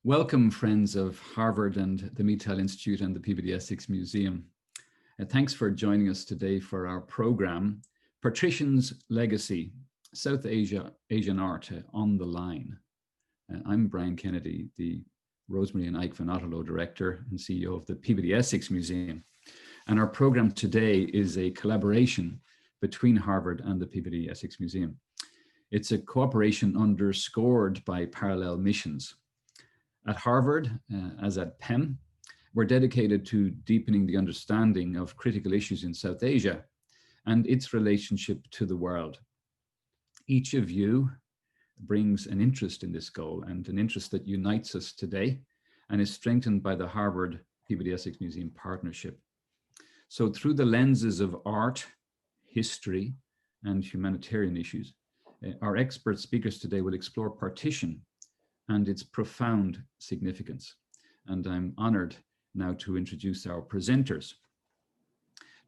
Welcome, friends of Harvard and the Meetel Institute and the Peabody Essex Museum. Thanks for joining us today for our program, Partition's Legacy, South Asian Art on the Line. I'm Brian Kennedy, the Rosemary and Ike Van Otterlo Director and CEO of the Peabody Essex Museum. And our program today is a collaboration between Harvard and the Peabody Essex Museum. It's a cooperation underscored by parallel missions. At Harvard, as at PEM, we're dedicated to deepening the understanding of critical issues in South Asia and its relationship to the world. Each of you brings an interest in this goal and an interest that unites us today and is strengthened by the Harvard Peabody Essex Museum partnership. So through the lenses of art, history, and humanitarian issues, our expert speakers today will explore partition and its profound significance. And I'm honored now to introduce our presenters.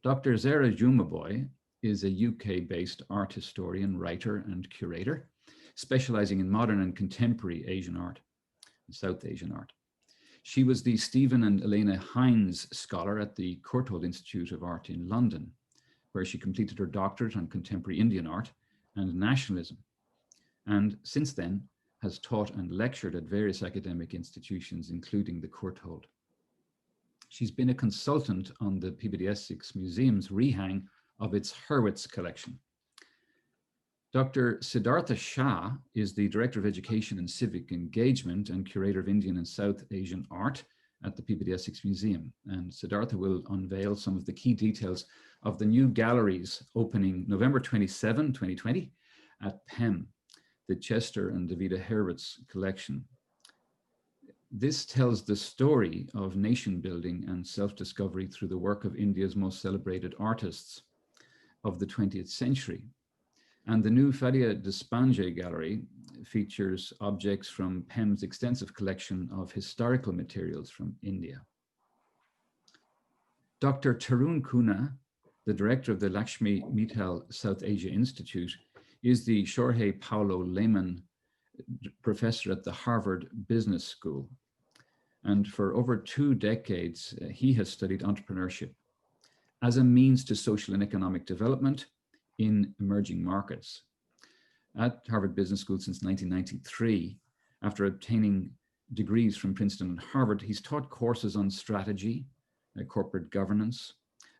Dr. Zara Jumaboy is a UK-based art historian, writer, and curator, specializing in modern and contemporary Asian art, South Asian art. She was the Stephen and Elena Hines Scholar at the Courtauld Institute of Art in London, where she completed her doctorate on contemporary Indian art and nationalism. And since then, has taught and lectured at various academic institutions, including the Courtauld. She's been a consultant on the Peabody Essex Museum's rehang of its Hurwitz collection. Dr. Siddhartha Shah is the Director of Education and Civic Engagement and Curator of Indian and South Asian Art at the Peabody Essex Museum. And Siddhartha will unveil some of the key details of the new galleries opening November 27, 2020 at PEM, the Chester and Davida Hurwitz collection. This tells the story of nation building and self-discovery through the work of India's most celebrated artists of the 20th century. And the new Fadia Deshpande gallery features objects from PEM's extensive collection of historical materials from India. Dr. Tarun Kuna, the director of the Lakshmi Mittal South Asia Institute, is the Jorge Paulo Lehmann professor at the Harvard Business School. And for over 2 decades, he has studied entrepreneurship as a means to social and economic development in emerging markets. At Harvard Business School since 1993, after obtaining degrees from Princeton and Harvard, he's taught courses on strategy, corporate governance,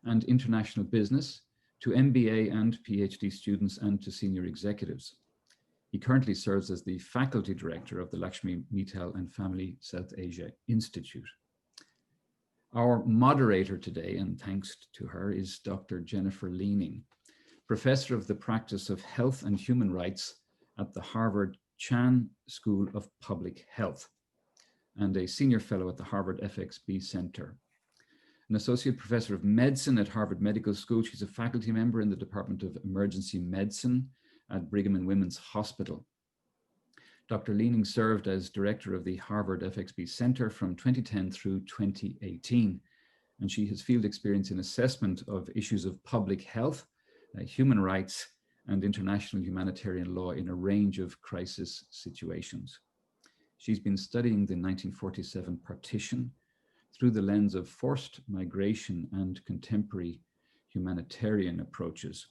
and international business to MBA and PhD students and to senior executives. He currently serves as the faculty director of the Lakshmi Mittal and Family South Asia Institute. Our moderator today, and thanks to her, is Dr. Jennifer Leaning, professor of the practice of health and human rights at the Harvard Chan School of Public Health, and a senior fellow at the Harvard FXB Center. An associate professor of medicine at Harvard Medical School. She's a faculty member in the Department of Emergency Medicine at Brigham and Women's Hospital. Dr. Leaning served as director of the Harvard FXB Center from 2010 through 2018, and she has field experience in assessment of issues of public health, human rights, and international humanitarian law in a range of crisis situations. She's been studying the 1947 partition through the lens of forced migration and contemporary humanitarian approaches.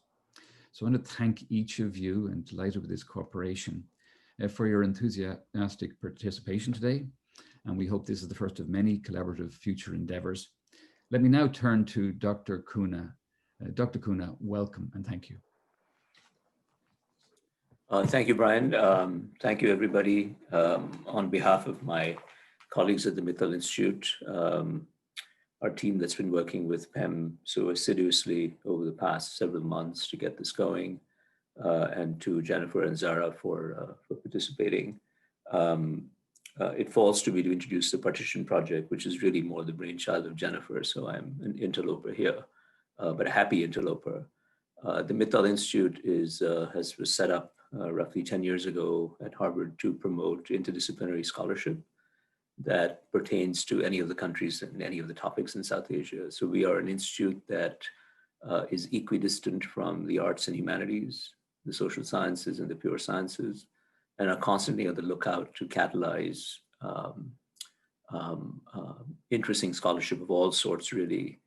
So I want to thank each of you, and delighted with this cooperation, for your enthusiastic participation today. And we hope this is the first of many collaborative future endeavors. Let me now turn to Dr. Kuna. Dr. Kuna, welcome and thank you. Thank you, Brian. Thank you, everybody. On behalf of my colleagues at the Mittal Institute, our team that's been working with PEM so assiduously over the past several months to get this going, and to Jennifer and Zara for participating. It falls to me to introduce the Partition project, which is really more the brainchild of Jennifer, so I'm an interloper here, but a happy interloper. The Mittal Institute was set up roughly 10 years ago at Harvard to promote interdisciplinary scholarship that pertains to any of the countries and any of the topics in South Asia. So we are an institute that is equidistant from the arts and humanities, the social sciences and the pure sciences, and are constantly on the lookout to catalyze interesting scholarship of all sorts, really,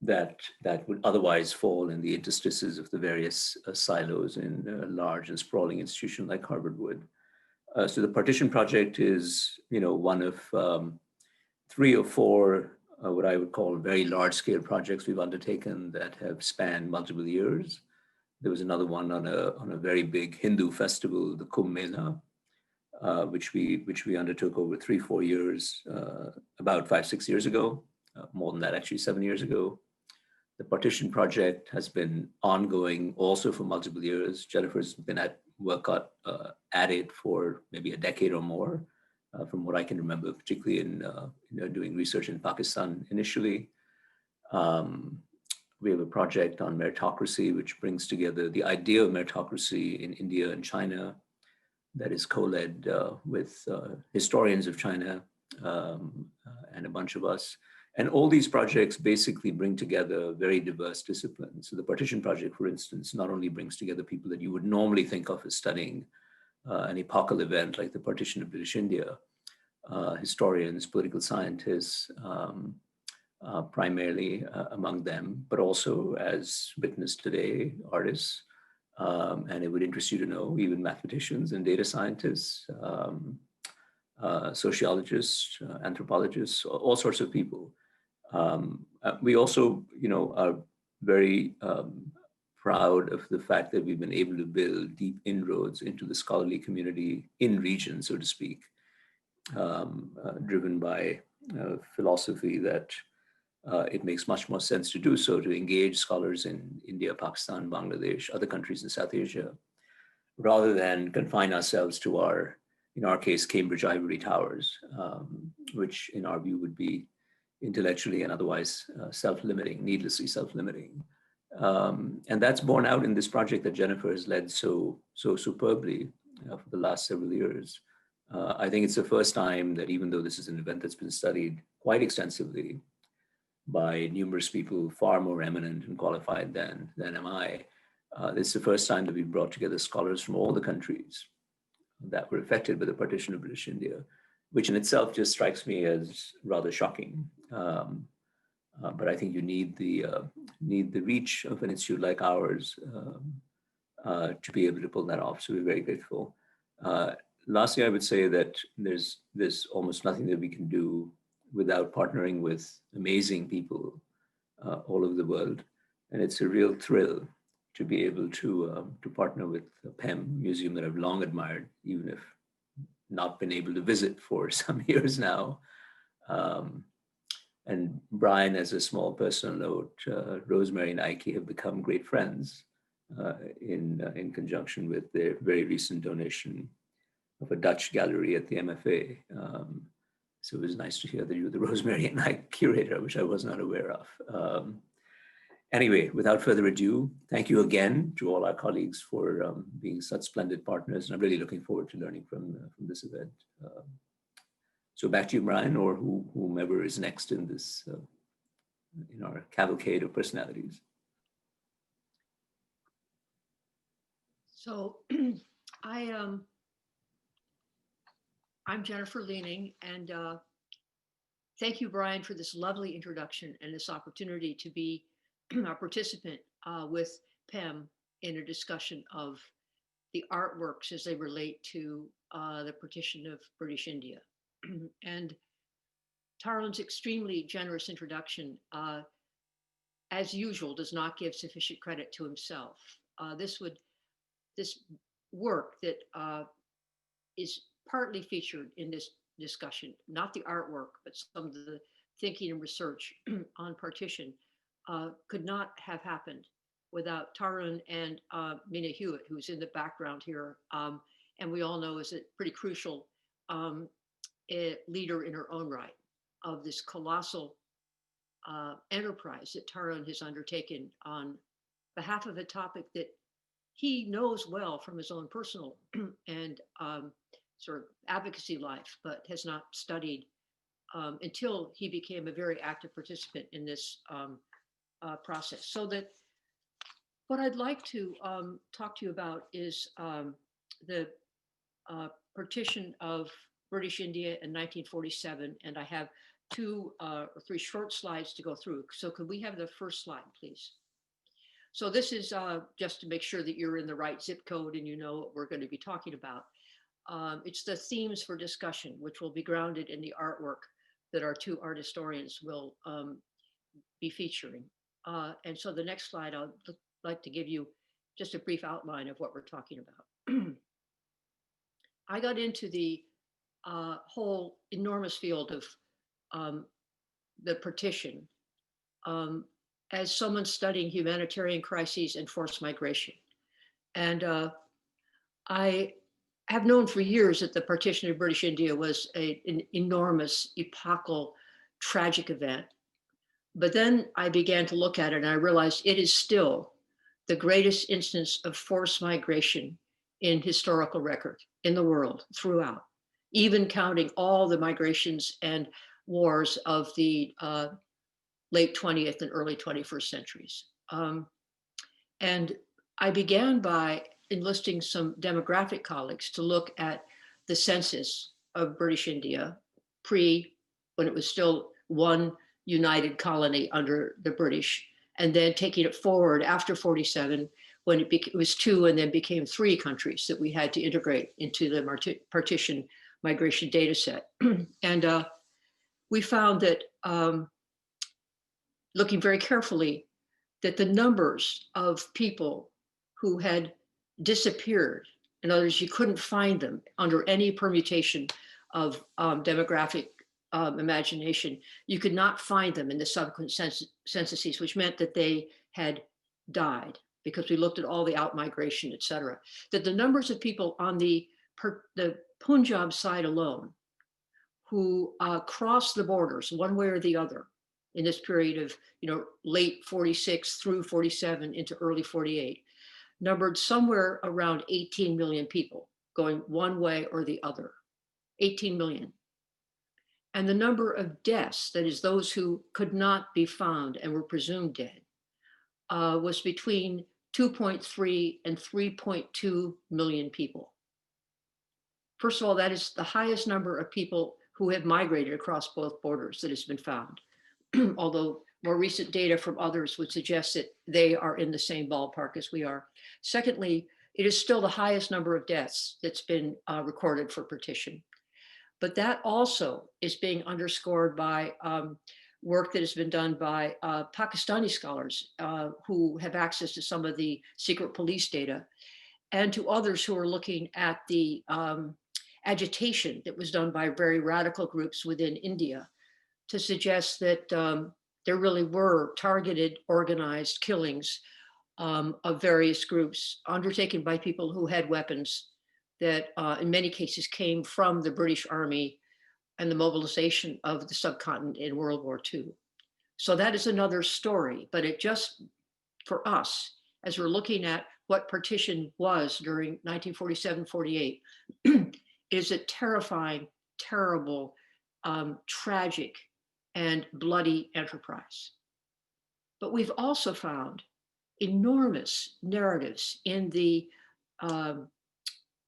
that would otherwise fall in the interstices of the various silos in a large and sprawling institution like Harvard would. So the Partition project is, one of 3 or 4 what I would call very large-scale projects we've undertaken that have spanned multiple years. There was another one on a very big Hindu festival, the Kumbh Mela, which we undertook over 3-4 years, about 5-6 years ago, more than that actually, 7 years ago. The Partition project has been ongoing also for multiple years. Jennifer's been at it for maybe a decade or more, from what I can remember, particularly in doing research in Pakistan initially. We have a project on meritocracy, which brings together the idea of meritocracy in India and China, that is co-led with historians of China and a bunch of us. And all these projects basically bring together very diverse disciplines. So the Partition project, for instance, not only brings together people that you would normally think of as studying an epochal event like the partition of British India, historians, political scientists, primarily among them, but also, as witnessed today, artists. And it would interest you to know even mathematicians and data scientists, sociologists, anthropologists, all sorts of people. We also, are very proud of the fact that we've been able to build deep inroads into the scholarly community in region, so to speak, driven by philosophy that it makes much more sense to do so, to engage scholars in India, Pakistan, Bangladesh, other countries in South Asia, rather than confine ourselves to in our case, Cambridge Ivory Towers, which in our view would be intellectually and otherwise self-limiting, needlessly self-limiting. And that's borne out in this project that Jennifer has led so superbly for the last several years. I think it's the first time that, even though this is an event that's been studied quite extensively by numerous people far more eminent and qualified than am I, it's the first time that we've brought together scholars from all the countries that were affected by the partition of British India, which in itself just strikes me as rather shocking. But I think you need the reach of an institute like ours to be able to pull that off. So we're very grateful. Lastly, I would say that there's almost nothing that we can do without partnering with amazing people all over the world, and it's a real thrill to be able to partner with the PEM Museum that I've long admired, even if not been able to visit for some years now. And Brian, as a small personal note, Rosemary and Ike have become great friends in conjunction with their very recent donation of a Dutch gallery at the MFA. So it was nice to hear that you were the Rosemary and Ike curator, which I was not aware of. Anyway, without further ado, thank you again to all our colleagues for being such splendid partners. And I'm really looking forward to learning from this event. So back to you, Brian, or whomever is next in this, in our cavalcade of personalities. So I'm Jennifer Leaning, and thank you, Brian, for this lovely introduction and this opportunity to be a participant with PEM in a discussion of the artworks as they relate to the partition of British India. And Tarlan's extremely generous introduction, as usual, does not give sufficient credit to himself. This work that is partly featured in this discussion, not the artwork, but some of the thinking and research on partition, could not have happened without Tarlan and Mina Hewitt, who's in the background here, and we all know is a pretty crucial leader in her own right of this colossal enterprise that Tarlan has undertaken on behalf of a topic that he knows well from his own personal and sort of advocacy life, but has not studied until he became a very active participant in this process. So that what I'd like to talk to you about is the partition of British India in 1947, and I have 2 or 3 short slides to go through. So could we have the first slide, please? So this is just to make sure that you're in the right zip code and you know what we're going to be talking about. It's the themes for discussion, which will be grounded in the artwork that our 2 art historians will be featuring. And so the next slide, I'd like to give you just a brief outline of what we're talking about. I got into the whole enormous field of the partition as someone studying humanitarian crises and forced migration. And I have known for years that the partition of British India was an enormous, epochal, tragic event. But then I began to look at it and I realized it is still the greatest instance of forced migration in historical record in the world throughout, even counting all the migrations and wars of the late 20th and early 21st centuries. And I began by enlisting some demographic colleagues to look at the census of British India when it was still one united colony under the British, and then taking it forward after 47, when it was 2 and then became 3 countries that we had to integrate into the partition migration data set. And we found that, looking very carefully, that the numbers of people who had disappeared, in other words, you couldn't find them under any permutation of demographic imagination, you could not find them in the subsequent censuses, which meant that they had died because we looked at all the out-migration, et cetera. That the numbers of people on the Punjab side alone who crossed the borders one way or the other in this period of late 46 through 47 into early 48, numbered somewhere around 18 million people going one way or the other, 18 million. And the number of deaths, that is those who could not be found and were presumed dead, was between 2.3 and 3.2 million people. First of all, that is the highest number of people who have migrated across both borders that has been found, although more recent data from others would suggest that they are in the same ballpark as we are. Secondly, it is still the highest number of deaths that's been recorded for partition. But that also is being underscored by work that has been done by Pakistani scholars who have access to some of the secret police data, and to others who are looking at the agitation that was done by very radical groups within India to suggest that there really were targeted, organized killings of various groups undertaken by people who had weapons that in many cases came from the British Army and the mobilization of the subcontinent in World War II. So that is another story, but it just, for us, as we're looking at what partition was during 1947-48, is a terrifying, terrible, tragic, and bloody enterprise. But we've also found enormous narratives in the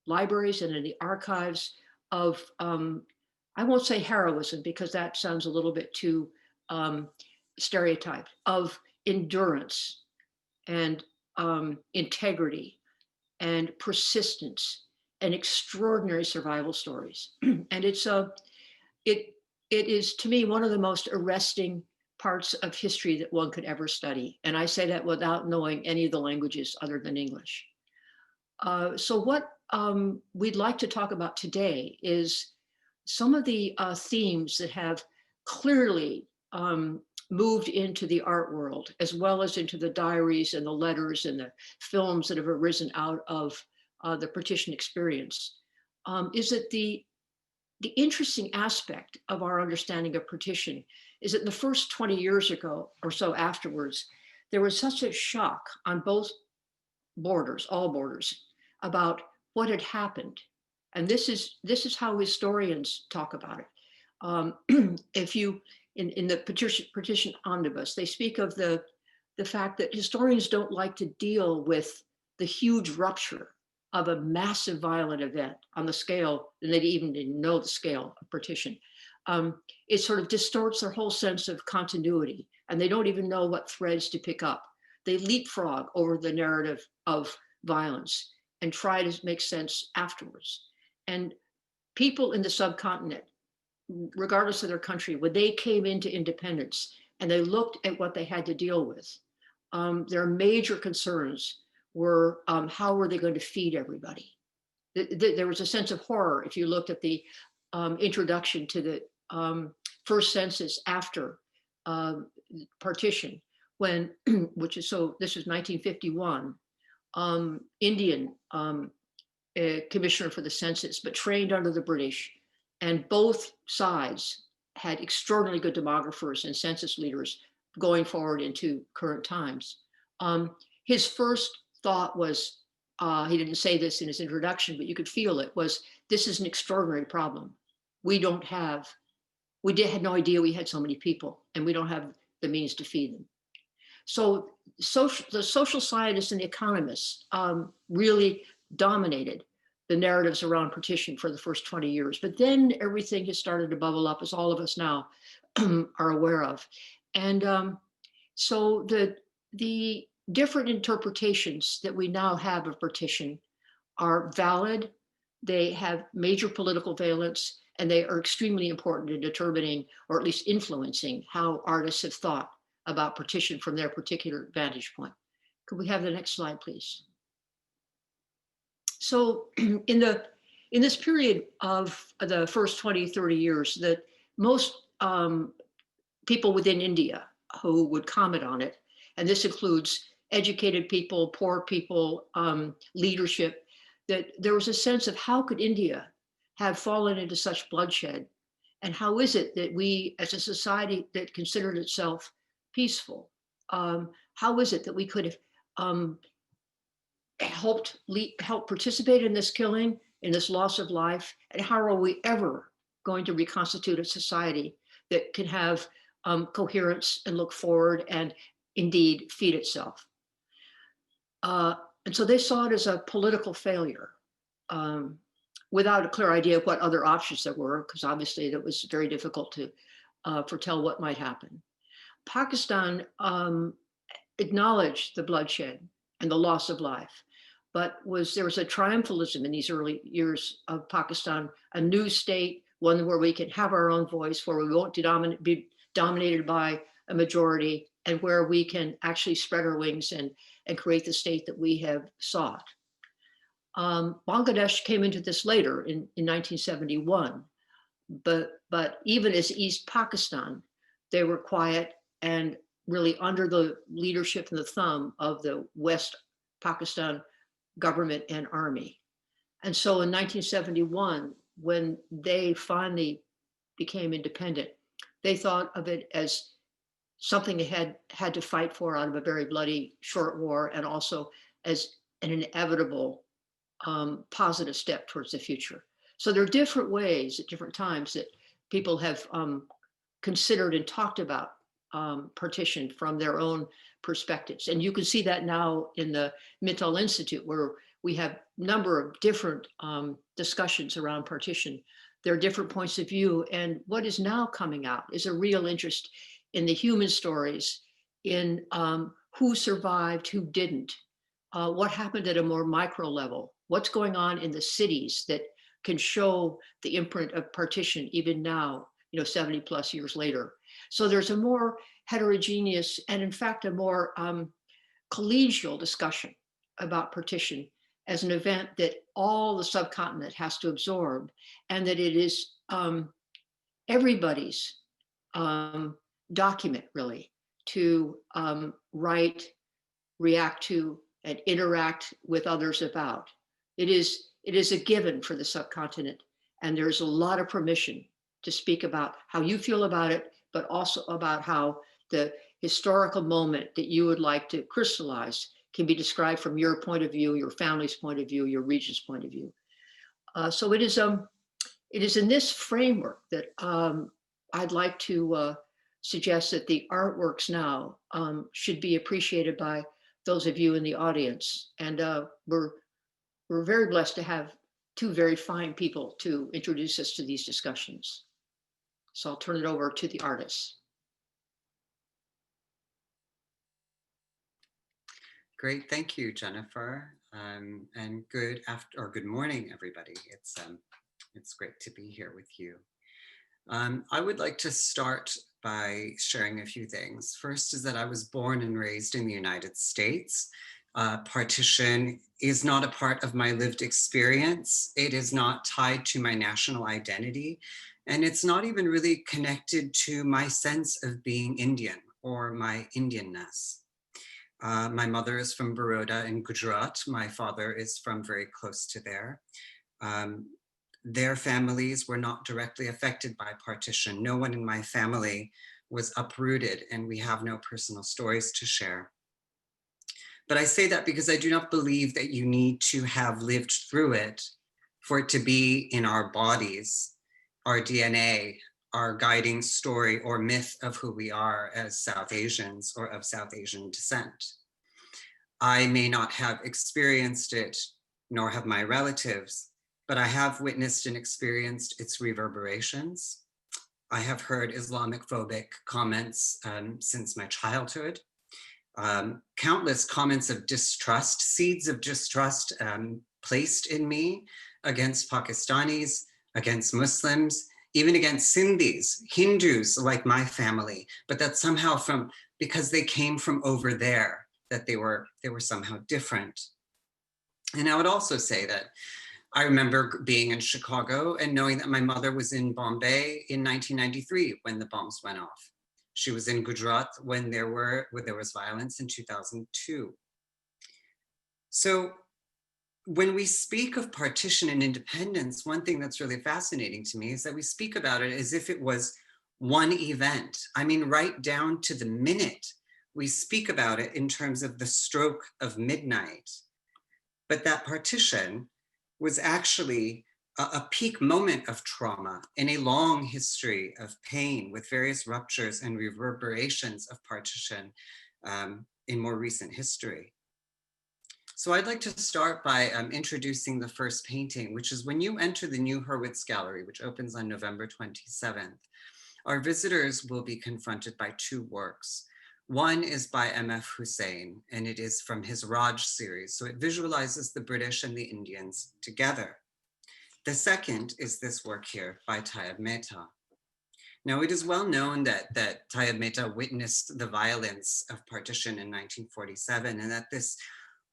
libraries and in the archives of, I won't say heroism because that sounds a little bit too stereotyped, of endurance and integrity and persistence and extraordinary survival stories. And it is, to me, one of the most arresting parts of history that one could ever study. And I say that without knowing any of the languages other than English. So what we'd like to talk about today is some of the themes that have clearly moved into the art world, as well as into the diaries and the letters and the films that have arisen out of the partition experience, is that the interesting aspect of our understanding of partition is that in the first 20 years ago or so afterwards, there was such a shock on both borders, all borders, about what had happened. And this is how historians talk about it. If you, in the partition omnibus, they speak of the fact that historians don't like to deal with the huge rupture of a massive violent event on the scale, and they even didn't know the scale of partition. It sort of distorts their whole sense of continuity, and they don't even know what threads to pick up. They leapfrog over the narrative of violence and try to make sense afterwards. And people in the subcontinent, regardless of their country, when they came into independence and they looked at what they had to deal with, their major concerns were how were they going to feed everybody? There was a sense of horror if you looked at the introduction to the first census after partition, when, which is, so this was 1951, Indian commissioner for the census, but trained under the British. And both sides had extraordinarily good demographers and census leaders going forward into current times. His first thought was, he didn't say this in his introduction, but you could feel it, was this is an extraordinary problem. We had no idea we had so many people, and we don't have the means to feed them. So the social scientists and the economists really dominated the narratives around partition for the first 20 years. But then everything has started to bubble up, as all of us now are aware of. And so the different interpretations that we now have of partition are valid. They have major political valence, and they are extremely important in determining, or at least influencing, how artists have thought about partition from their particular vantage point. Could we have the next slide, please? So in this period of the first 20, 30 years, that most people within India who would comment on it, and this includes educated people, poor people, leadership, that there was a sense of how could India have fallen into such bloodshed? And how is it that we, as a society that considered itself peaceful, how is it that we could have helped participate in this killing, in this loss of life? And how are we ever going to reconstitute a society that can have coherence and look forward and indeed feed itself? And so they saw it as a political failure, without a clear idea of what other options there were, because obviously it was very difficult to foretell what might happen. Pakistan acknowledged the bloodshed and the loss of life, but there was a triumphalism in these early years of Pakistan, a new state, one where we can have our own voice, where we won't be dominated by a majority, and where we can actually spread our wings and create the state that we have sought. Bangladesh came into this later in 1971, but even as East Pakistan, they were quiet and really under the leadership and the thumb of the West Pakistan government and army. And so in 1971, when they finally became independent, they thought of it as something they had to fight for out of a very bloody short war, and also as an inevitable positive step towards the future. So there are different ways at different times that people have considered and talked about partition from their own perspectives. And you can see that now in the Mittal Institute, where we have a number of different discussions around partition. There are different points of view, and what is now coming out is a real interest in the human stories, in who survived, who didn't, what happened at a more micro level, what's going on in the cities that can show the imprint of partition even now, 70 plus years later. So there's a more heterogeneous and in fact a more collegial discussion about partition as an event that all the subcontinent has to absorb, and that it is everybody's document really to write, react to, and interact with others about. It is a given for the subcontinent, and there's a lot of permission to speak about how you feel about it, but also about how the historical moment that you would like to crystallize can be described from your point of view, your family's point of view, your region's point of view. So it is in this framework that I'd like to suggest that the artworks now should be appreciated by those of you in the audience. And we're We're very blessed to have two very fine people to introduce us to these discussions. So I'll turn it over to the artists. Great, thank you, Jennifer, and good morning, everybody. It's great to be here with you. I would like to start by sharing a few things. First is that I was born and raised in the United States. Partition is not a part of my lived experience. It is not tied to my national identity, and it's not even really connected to my sense of being Indian or my Indianness. My mother is from Baroda in Gujarat. My father is from very close to there. Their families were not directly affected by partition. No one in my family was uprooted, and we have no personal stories to share. But I say that because I do not believe that you need to have lived through it for it to be in our bodies, our DNA, our guiding story or myth of who we are as South Asians or of South Asian descent. I may not have experienced it, nor have my relatives, but I have witnessed and experienced its reverberations. I have heard Islamic phobic comments since my childhood. Countless comments of distrust, seeds of distrust placed in me against Pakistanis, against Muslims, even against Sindhis, Hindus like my family, but that somehow because they came from over there, that they were somehow different. And I would also say that I remember being in Chicago and knowing that my mother was in Bombay in 1993 when the bombs went off. She was in Gujarat when there was violence in 2002. So when we speak of partition and independence, one thing that's really fascinating to me is that we speak about it as if it was one event. I mean, right down to the minute, we speak about it in terms of the stroke of midnight. But that partition was actually a peak moment of trauma in a long history of pain with various ruptures and reverberations of partition in more recent history. So I'd like to start by introducing the first painting, which is when you enter the new Hurwitz Gallery, which opens on November 27th, our visitors will be confronted by two works. One is by M.F. Hussain, and it is from his Raj series. So it visualizes the British and the Indians together. The second is this work here by Tayyab Mehta. Now, it is well known that Tayyab Mehta witnessed the violence of partition in 1947, and that this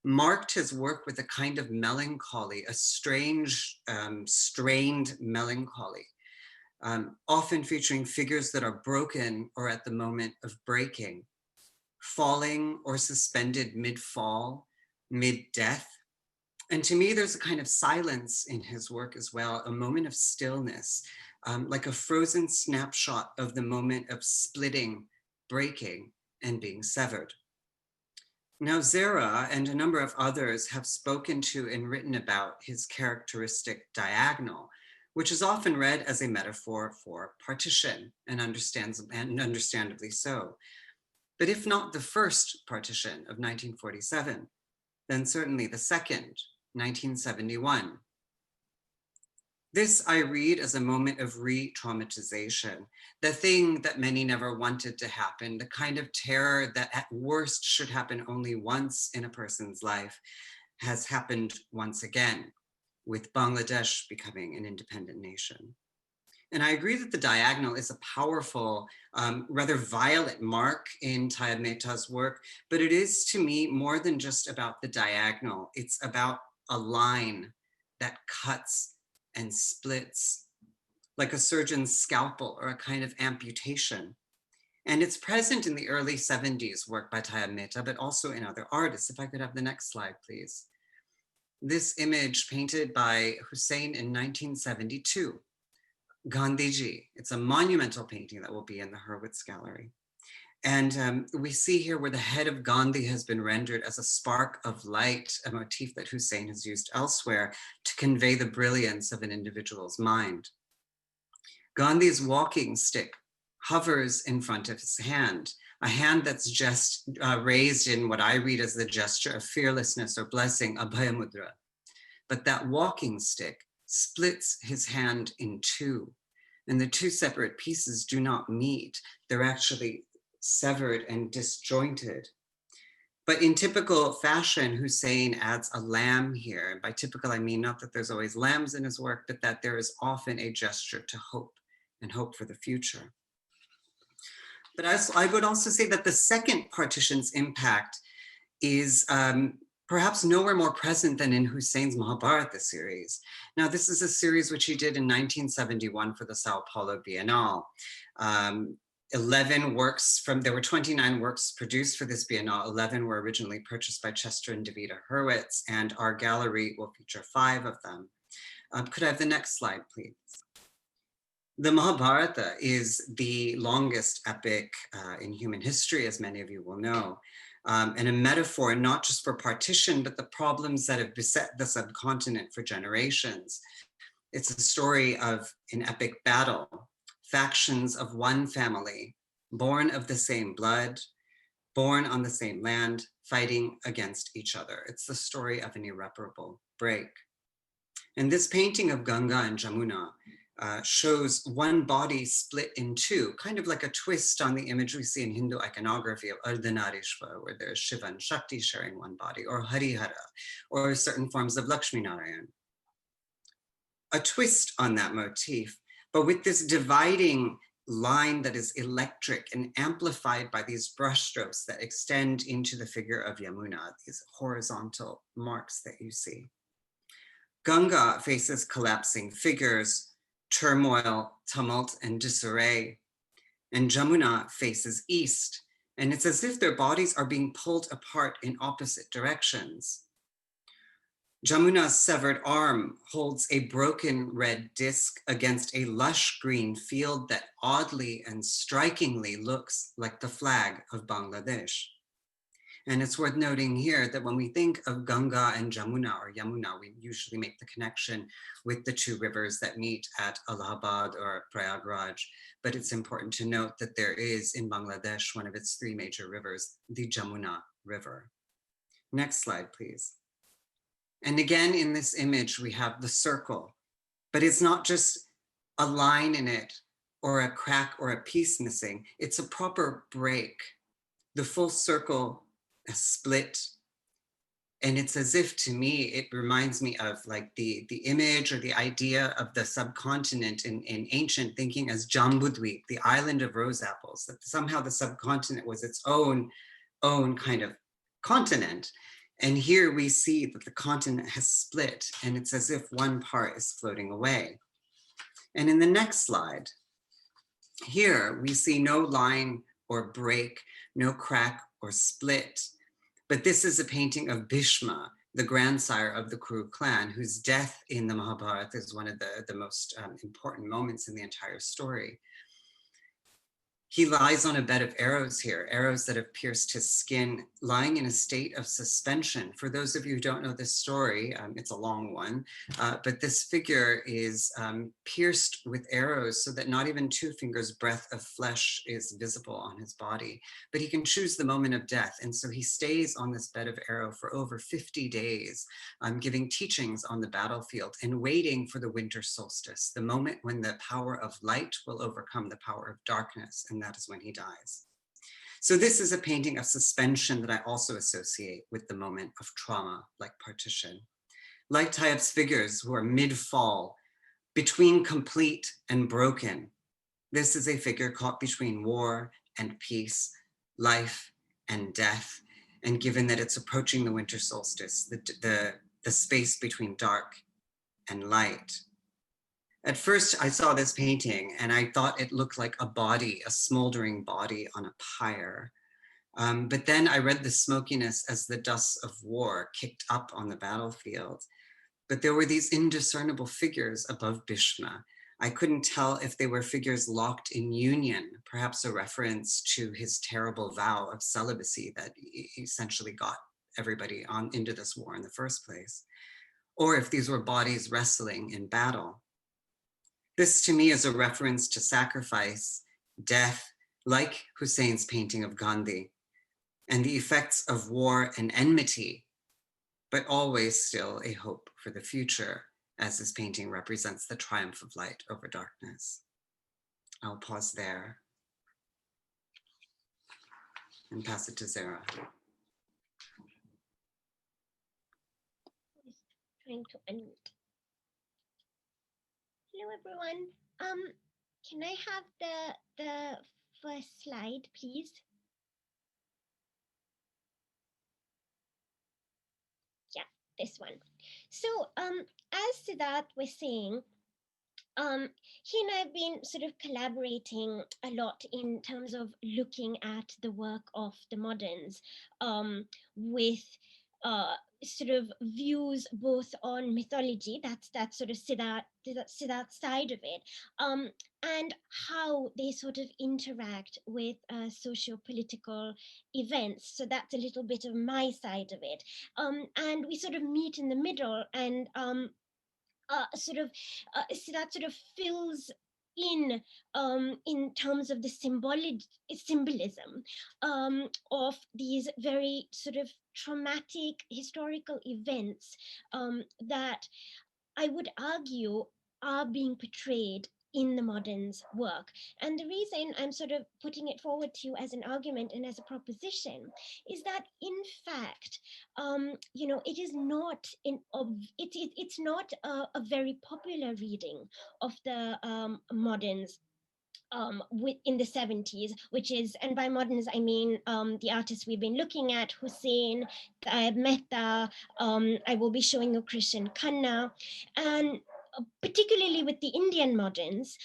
marked his work with a kind of melancholy, a strange, strained melancholy, often featuring figures that are broken or at the moment of breaking, falling or suspended mid-fall, mid-death. And to me, there's a kind of silence in his work as well, a moment of stillness, like a frozen snapshot of the moment of splitting, breaking, and being severed. Now, Zera and a number of others have spoken to and written about his characteristic diagonal, which is often read as a metaphor for partition, and understandably so. But if not the first partition of 1947, then certainly the second, 1971. This I read as a moment of re-traumatization, the thing that many never wanted to happen, the kind of terror that at worst should happen only once in a person's life, has happened once again, with Bangladesh becoming an independent nation. And I agree that the diagonal is a powerful, rather violent mark in Tayyab Mehta's work, but it is to me more than just about the diagonal. It's about a line that cuts and splits, like a surgeon's scalpel or a kind of amputation. And it's present in the early 70s work by Tayyab Mehta, but also in other artists. If I could have the next slide, please. This image painted by Hussain in 1972, Gandhiji. It's a monumental painting that will be in the Hurwitz Gallery. And we see here where the head of Gandhi has been rendered as a spark of light, a motif that Hussain has used elsewhere to convey the brilliance of an individual's mind. Gandhi's walking stick hovers in front of his hand, a hand that's just raised in what I read as the gesture of fearlessness or blessing, Abhaya Mudra. but that walking stick splits his hand in two, and the two separate pieces do not meet. They're actually severed and disjointed. But in typical fashion, Hussein adds a lamb here. And by typical, I mean not that there's always lambs in his work, but that there is often a gesture to hope and hope for the future. But as I would also say that the second partition's impact is perhaps nowhere more present than in Hussein's Mahabharata series. Now, this is a series which he did in 1971 for the Sao Paulo Biennale. 11 works there were 29 works produced for this Biennale. 11 were originally purchased by Chester and Davida Hurwitz, and our gallery will feature 5 of them. Could I have the next slide, please? The Mahabharata is the longest epic in human history, as many of you will know, and a metaphor not just for partition, but the problems that have beset the subcontinent for generations. It's a story of an epic battle, factions of one family, born of the same blood, born on the same land, fighting against each other. It's the story of an irreparable break. And this painting of Ganga and Jamuna shows one body split in two, kind of like a twist on the image we see in Hindu iconography of Ardhanarishwar, where there's Shiva and Shakti sharing one body, or Harihara, or certain forms of Lakshmi Narayan. A twist on that motif, but with this dividing line that is electric and amplified by these brushstrokes that extend into the figure of Yamuna, these horizontal marks that you see. Ganga faces collapsing figures, turmoil, tumult, and disarray. And Jamuna faces east, and it's as if their bodies are being pulled apart in opposite directions. Jamuna's severed arm holds a broken red disc against a lush green field that oddly and strikingly looks like the flag of Bangladesh. And it's worth noting here that when we think of Ganga and Jamuna, or Yamuna, we usually make the connection with the two rivers that meet at Allahabad or Prayagraj. But it's important to note that there is in Bangladesh, one of its 3 major rivers, the Jamuna River. Next slide, please. And again, in this image, we have the circle, but it's not just a line in it or a crack or a piece missing. It's a proper break. The full circle has split. And it's as if, to me, it reminds me of like the image or the idea of the subcontinent in ancient thinking as Jambudweep, the island of rose apples, that somehow the subcontinent was its own kind of continent. And here we see that the continent has split, and it's as if one part is floating away. And in the next slide, here we see no line or break, no crack or split, but this is a painting of Bhishma, the grandsire of the Kuru clan, whose death in the Mahabharata is one of the most important moments in the entire story. He lies on a bed of arrows here, arrows that have pierced his skin, lying in a state of suspension. For those of you who don't know this story, it's a long one, but this figure is pierced with arrows so that not even 2 fingers' breadth of flesh is visible on his body. But he can choose the moment of death. And so he stays on this bed of arrow for over 50 days, giving teachings on the battlefield and waiting for the winter solstice, the moment when the power of light will overcome the power of darkness. And that is when he dies. So this is a painting of suspension that I also associate with the moment of trauma, like partition. Like Tayyip's figures who are mid-fall, between complete and broken. This is a figure caught between war and peace, life and death. And given that it's approaching the winter solstice, the space between dark and light. At first, I saw this painting and I thought it looked like a body, a smoldering body on a pyre. But then I read the smokiness as the dust of war kicked up on the battlefield. But there were these indiscernible figures above Bhishma. I couldn't tell if they were figures locked in union, perhaps a reference to his terrible vow of celibacy that essentially got everybody into this war in the first place, or if these were bodies wrestling in battle. This to me is a reference to sacrifice, death, like Hussein's painting of Gandhi, and the effects of war and enmity. but always still a hope for the future, as this painting represents the triumph of light over darkness. I'll pause there and pass it to Zara. Trying to unmute. Hello, everyone. Can I have the first slide, please? Yeah, this one. So, as Siddharth was saying, he and I have been sort of collaborating a lot in terms of looking at the work of the moderns with sort of views both on mythology, that's sort of Siddharth's side of it, and how they sort of interact with socio-political events. So that's a little bit of my side of it. And we sort of meet in the middle, and so that sort of fills in terms of the symbolism of these very sort of traumatic historical events that I would argue are being portrayed in the moderns' work. And the reason I'm sort of putting it forward to you as an argument and as a proposition is that, in fact, it is not it's not a very popular reading of the moderns in the 70s, which is, and by moderns I mean the artists we've been looking at: Hussein, Mehta, I will be showing you Christian Khanna, and particularly with the Indian moderns,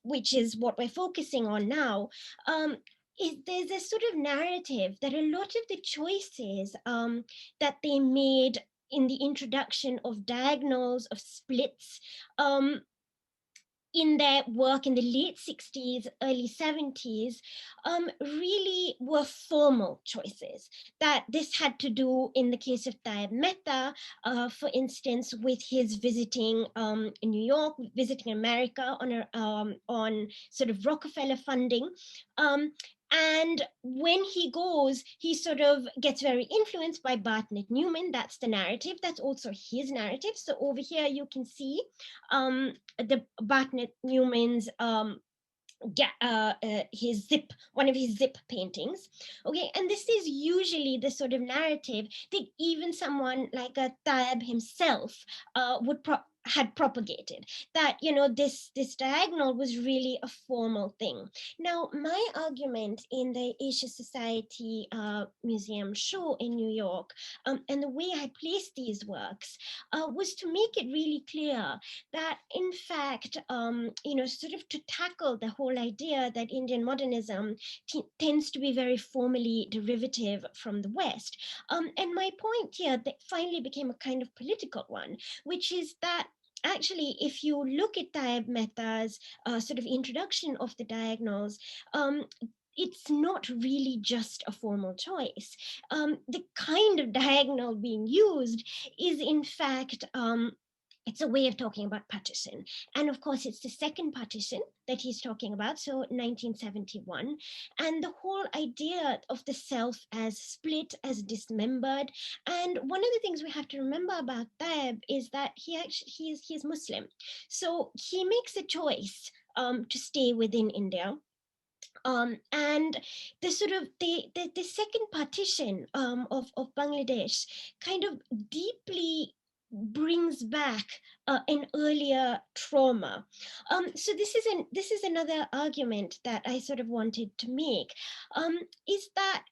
which is what we're focusing on now. There's this sort of narrative that a lot of the choices that they made in the introduction of diagonals, of splits, in their work in the late 60s, early 70s, really were formal choices. That this had to do, in the case of Taib Mehta, for instance, with his visiting in New York, visiting America on sort of Rockefeller funding. And when he goes, he sort of gets very influenced by Bartlett Newman. That's the narrative. That's also his narrative. So over here you can see the Bartlett Newman's one of his zip paintings. Okay, and this is usually the sort of narrative that even someone like a Taib himself had propagated, that this diagonal was really a formal thing. Now, my argument in the Asia Society Museum show in New York, and the way I placed these works, was to make it really clear that, in fact, sort of to tackle the whole idea that Indian modernism tends to be very formally derivative from the West. And my point here that finally became a kind of political one, which is that actually, if you look at Taib Mehta's sort of introduction of the diagonals, it's not really just a formal choice. The kind of diagonal being used is, in fact, it's a way of talking about partition. And of course, it's the second partition that he's talking about, so 1971. And the whole idea of the self as split, as dismembered. And one of the things we have to remember about Taib is that he's Muslim. So he makes a choice to stay within India. And the sort of the second partition of Bangladesh kind of deeply brings back an earlier trauma. So this is another argument that I sort of wanted to make, is that,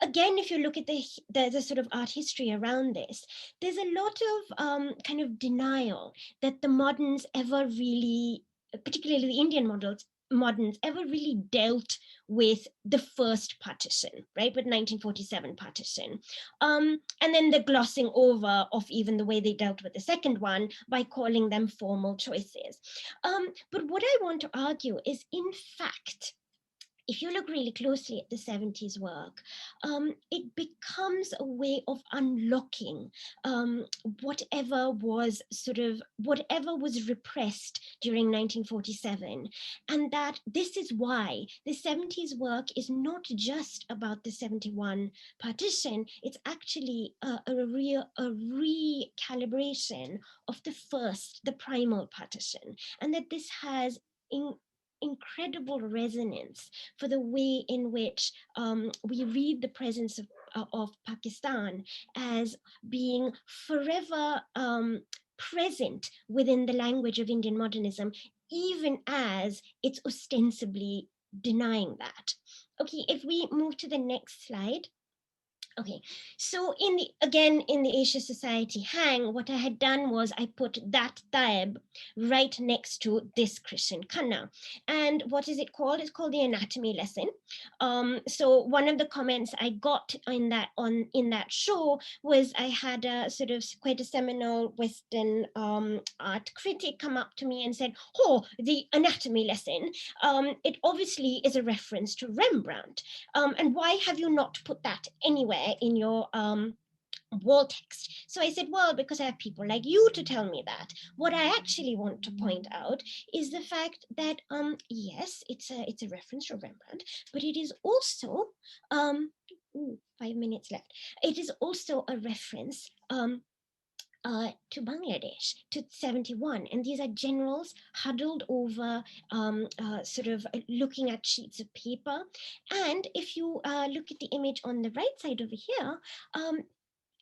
again, if you look at the sort of art history around this, there's a lot of kind of denial that the moderns ever really, particularly the Indian moderns, ever really dealt with the first partition, right, with 1947 partition. And then the glossing over of even the way they dealt with the second one by calling them formal choices. But what I want to argue is, in fact, if you look really closely at the 70s work, it becomes a way of unlocking whatever was repressed during 1947. And that this is why the 70s work is not just about the 71 partition, it's actually a recalibration of the primal partition, and that this has incredible resonance for the way in which we read the presence of Pakistan as being forever present within the language of Indian modernism, even as it's ostensibly denying that. Okay, if we move to the next slide. Okay, so in the Asia Society hang, what I had done was I put that taib right next to this Christian Khanna. And what is it called? It's called the anatomy lesson. So one of the comments I got in that show was I had a sort of quite a seminal Western art critic come up to me and said, "Oh, the anatomy lesson. It obviously is a reference to Rembrandt. And why have you not put that anywhere in your wall text?" So I said, well, because I have people like you to tell me that. What I actually want to point out is the fact that yes, it's a reference to Rembrandt, but it is also 5 minutes left. It is also a reference to Bangladesh, to 71. And these are generals huddled over sort of looking at sheets of paper. And if you look at the image on the right side over here,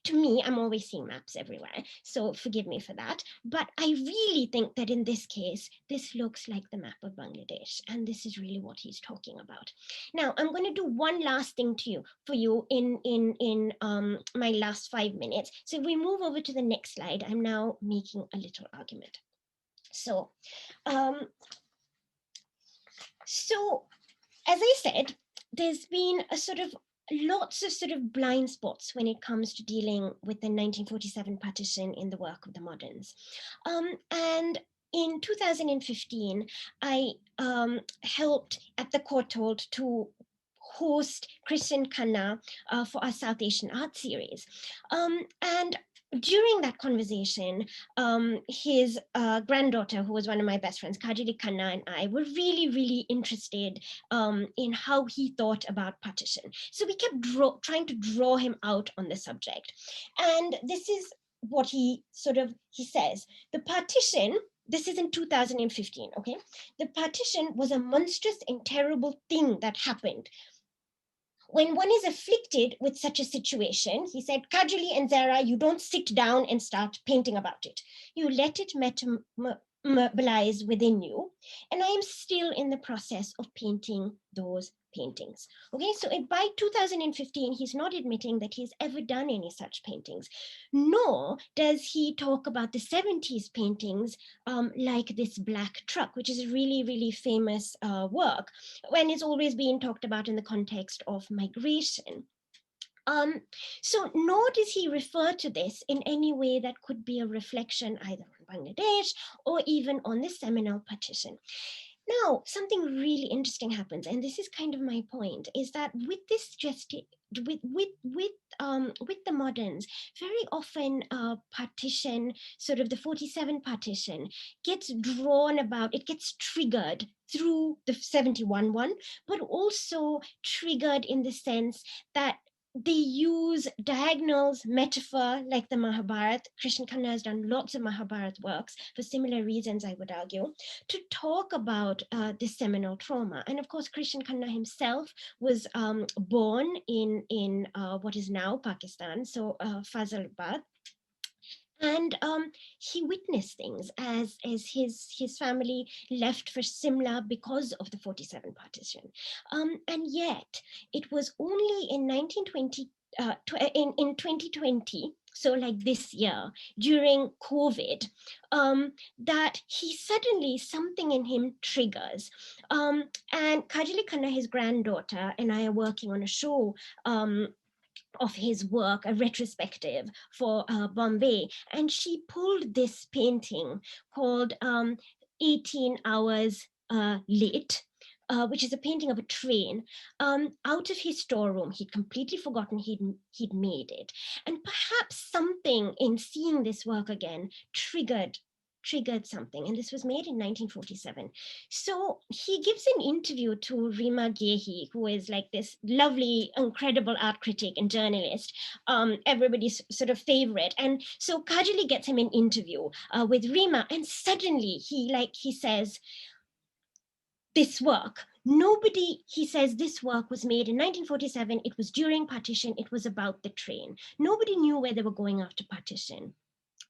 to me, I'm always seeing maps everywhere, so forgive me for that. But I really think that in this case, this looks like the map of Bangladesh, and this is really what he's talking about. Now, I'm going to do one last thing for you in my last 5 minutes. So if we move over to the next slide, I'm now making a little argument. So, as I said, there's been a sort of lots of sort of blind spots when it comes to dealing with the 1947 partition in the work of the moderns. And in 2015, I helped at the Courtauld to host Christian Khanna for our South Asian art series. And during that conversation, his granddaughter, who was one of my best friends, Kajali Khanna, and I were really, really interested in how he thought about partition. So we kept trying to draw him out on the subject. And this is what he says. The partition, this is in 2015, okay? The partition was a monstrous and terrible thing that happened. When one is afflicted with such a situation, he said, Kajali and Zara, you don't sit down and start painting about it. You let it mobilize within you. And I am still in the process of painting those paintings. Okay, so by 2015, he's not admitting that he's ever done any such paintings, nor does he talk about the 70s paintings like this black truck, which is a really, really famous work, when it's always being talked about in the context of migration. So nor does he refer to this in any way that could be a reflection either on Bangladesh or even on the seminal partition. Now, something really interesting happens, and this is kind of my point, is that with this with the moderns, very often partition, sort of the 47 partition, gets drawn about, it gets triggered through the 71 one, but also triggered in the sense that they use diagonals, metaphor, like the Mahabharata. Christian Khanna has done lots of Mahabharata works for similar reasons, I would argue, to talk about this seminal trauma. And of course, Christian Khanna himself was born in what is now Pakistan, so Faisalabad. And he witnessed things as his family left for Simla because of the 47 partition. And yet it was only in 2020, so like this year, during COVID, that he suddenly, something in him triggers. And Kajali Khanna, his granddaughter, and I are working on a show of his work, a retrospective for Bombay, and she pulled this painting called 18 Hours Late. which is a painting of a train, out of his storeroom. He'd completely forgotten he'd made it. And perhaps something in seeing this work again triggered something, and this was made in 1947. So he gives an interview to Rima Gehi, who is like this lovely, incredible art critic and journalist, everybody's sort of favorite. And so Kajali gets him an interview with Rima, and suddenly he says, this work, he says this work was made in 1947, it was during partition, it was about the train. Nobody knew where they were going after partition.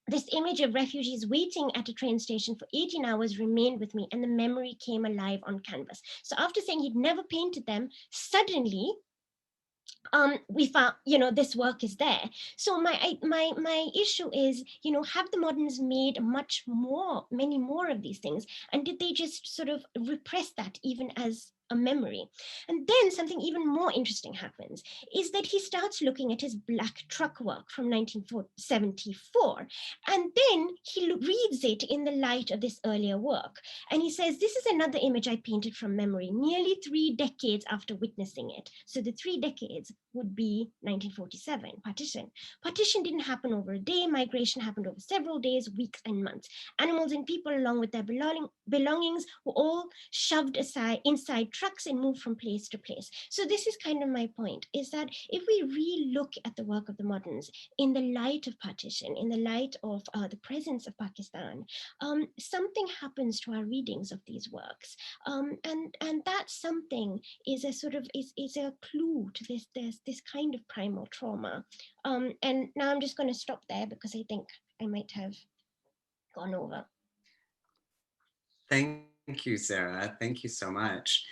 This image of refugees waiting at a train station for 18 hours remained with me, and the memory came alive on canvas. So after saying he'd never painted them, suddenly we found, this work is there. So my issue is, have the moderns made many more of these things? And did they just sort of repress that even as a memory? And then something even more interesting happens, is that he starts looking at his black truck work from 1974, and then he reads it in the light of this earlier work. And he says, this is another image I painted from memory, nearly 3 decades after witnessing it. So the 3 decades would be 1947, partition. Partition didn't happen over a day. Migration happened over several days, weeks, and months. Animals and people, along with their belongings, were all shoved inside trucks and moved from place to place. So this is kind of my point, is that if we re-look at the work of the moderns in the light of partition, in the light of the presence of Pakistan, something happens to our readings of these works. And that something is a sort of, is a clue to this kind of primal trauma. And now I'm just going to stop there because I think I might have gone over. Thank you, Sarah. Thank you so much.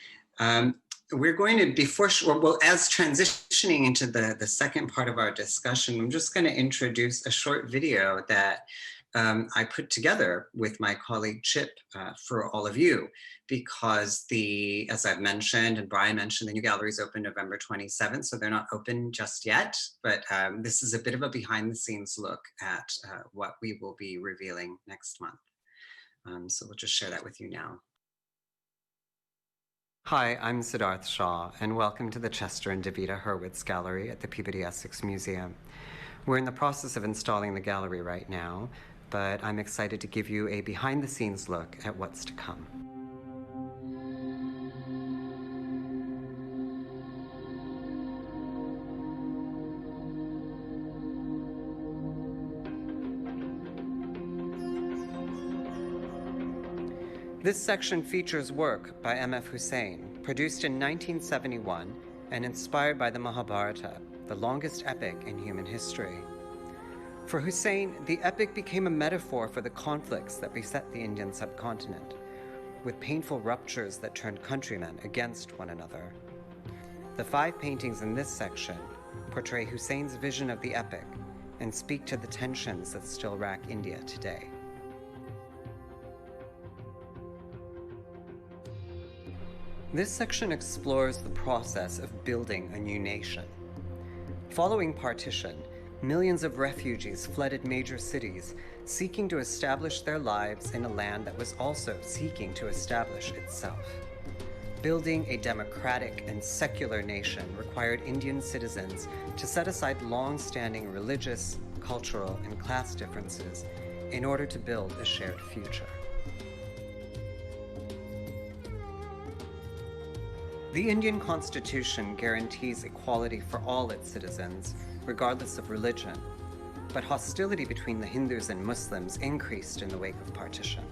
We're going to, as transitioning into the second part of our discussion, I'm just going to introduce a short video that I put together with my colleague Chip for all of you, because as I've mentioned, and Brian mentioned, the new galleries open November 27th, so they're not open just yet, but this is a bit of a behind the scenes look at what we will be revealing next month. So we'll just share that with you now. Hi, I'm Siddharth Shah, and welcome to the Chester and Davida Hurwitz Gallery at the Peabody Essex Museum. We're in the process of installing the gallery right now, but I'm excited to give you a behind-the-scenes look at what's to come. This section features work by M.F. Hussain, produced in 1971 and inspired by the Mahabharata, the longest epic in human history. For Hussain, the epic became a metaphor for the conflicts that beset the Indian subcontinent, with painful ruptures that turned countrymen against one another. The 5 paintings in this section portray Hussain's vision of the epic and speak to the tensions that still rack India today. This section explores the process of building a new nation. Following partition, millions of refugees flooded major cities, seeking to establish their lives in a land that was also seeking to establish itself. Building a democratic and secular nation required Indian citizens to set aside long-standing religious, cultural, and class differences in order to build a shared future. The Indian Constitution guarantees equality for all its citizens, regardless of religion, but hostility between the Hindus and Muslims increased in the wake of partition.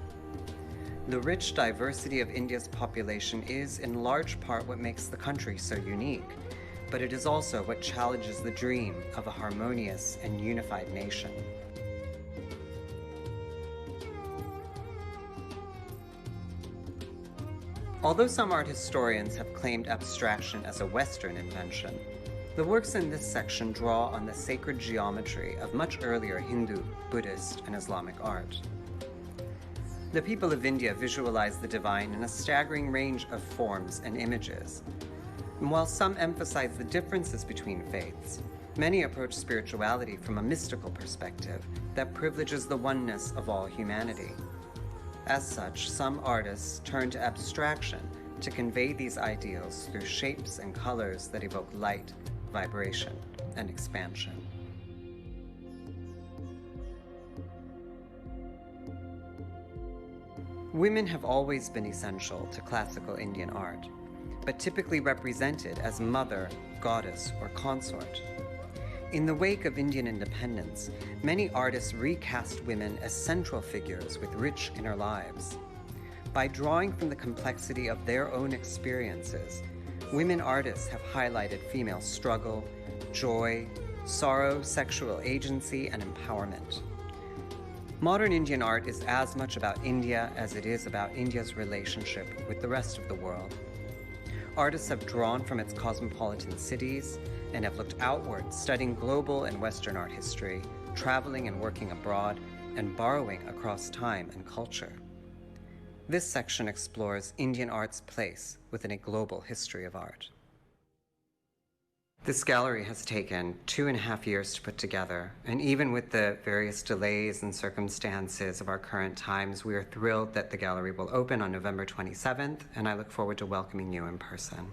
The rich diversity of India's population is, in large part, what makes the country so unique, but it is also what challenges the dream of a harmonious and unified nation. Although some art historians have claimed abstraction as a Western invention, the works in this section draw on the sacred geometry of much earlier Hindu, Buddhist, and Islamic art. The people of India visualize the divine in a staggering range of forms and images. And while some emphasize the differences between faiths, many approach spirituality from a mystical perspective that privileges the oneness of all humanity. As such, some artists turn to abstraction to convey these ideals through shapes and colors that evoke light, vibration, and expansion. Women have always been essential to classical Indian art, but typically represented as mother, goddess, or consort. In the wake of Indian independence, many artists recast women as central figures with rich inner lives. By drawing from the complexity of their own experiences, women artists have highlighted female struggle, joy, sorrow, sexual agency, and empowerment. Modern Indian art is as much about India as it is about India's relationship with the rest of the world. Artists have drawn from its cosmopolitan cities and have looked outward, studying global and Western art history, traveling and working abroad, and borrowing across time and culture. This section explores Indian art's place within a global history of art. This gallery has taken 2.5 years to put together, and even with the various delays and circumstances of our current times, we are thrilled that the gallery will open on November 27th, and I look forward to welcoming you in person.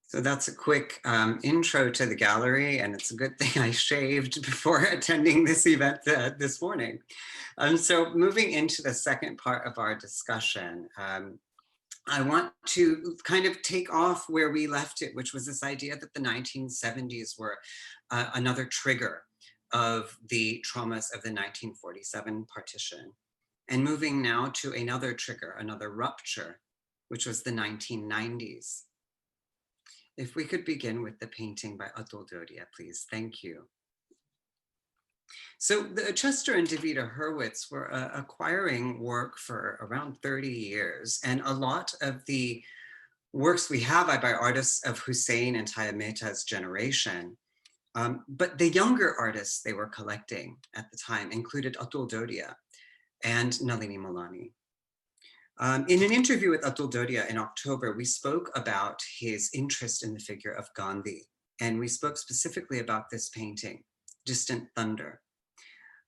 So that's a quick intro to the gallery, and it's a good thing I shaved before attending this event this morning. So moving into the second part of our discussion, I want to kind of take off where we left it, which was this idea that the 1970s were another trigger of the traumas of the 1947 partition. And moving now to another trigger, another rupture, which was the 1990s. If we could begin with the painting by Atul Dodia, please. Thank you. So Chester and Davida Hurwitz were acquiring work for around 30 years, and a lot of the works we have are by artists of Hussein and Taya Mehta's generation, but the younger artists they were collecting at the time included Atul Dodia and Nalini Molani. In an interview with Atul Dodia in October, we spoke about his interest in the figure of Gandhi, and we spoke specifically about this painting, Distant Thunder,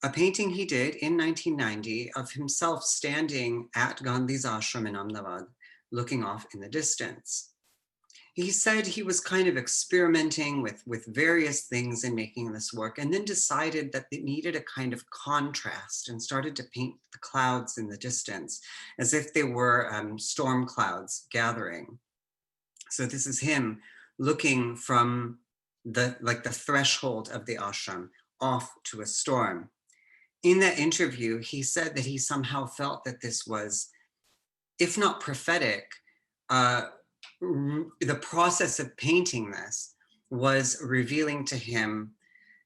a painting he did in 1990 of himself standing at Gandhi's ashram in Ahmedabad, looking off in the distance. He said he was kind of experimenting with various things in making this work, and then decided that it needed a kind of contrast and started to paint the clouds in the distance as if they were storm clouds gathering. So this is him looking from the threshold of the ashram off to a storm. In that interview, he said that he somehow felt that this was, if not prophetic, the process of painting this was revealing to him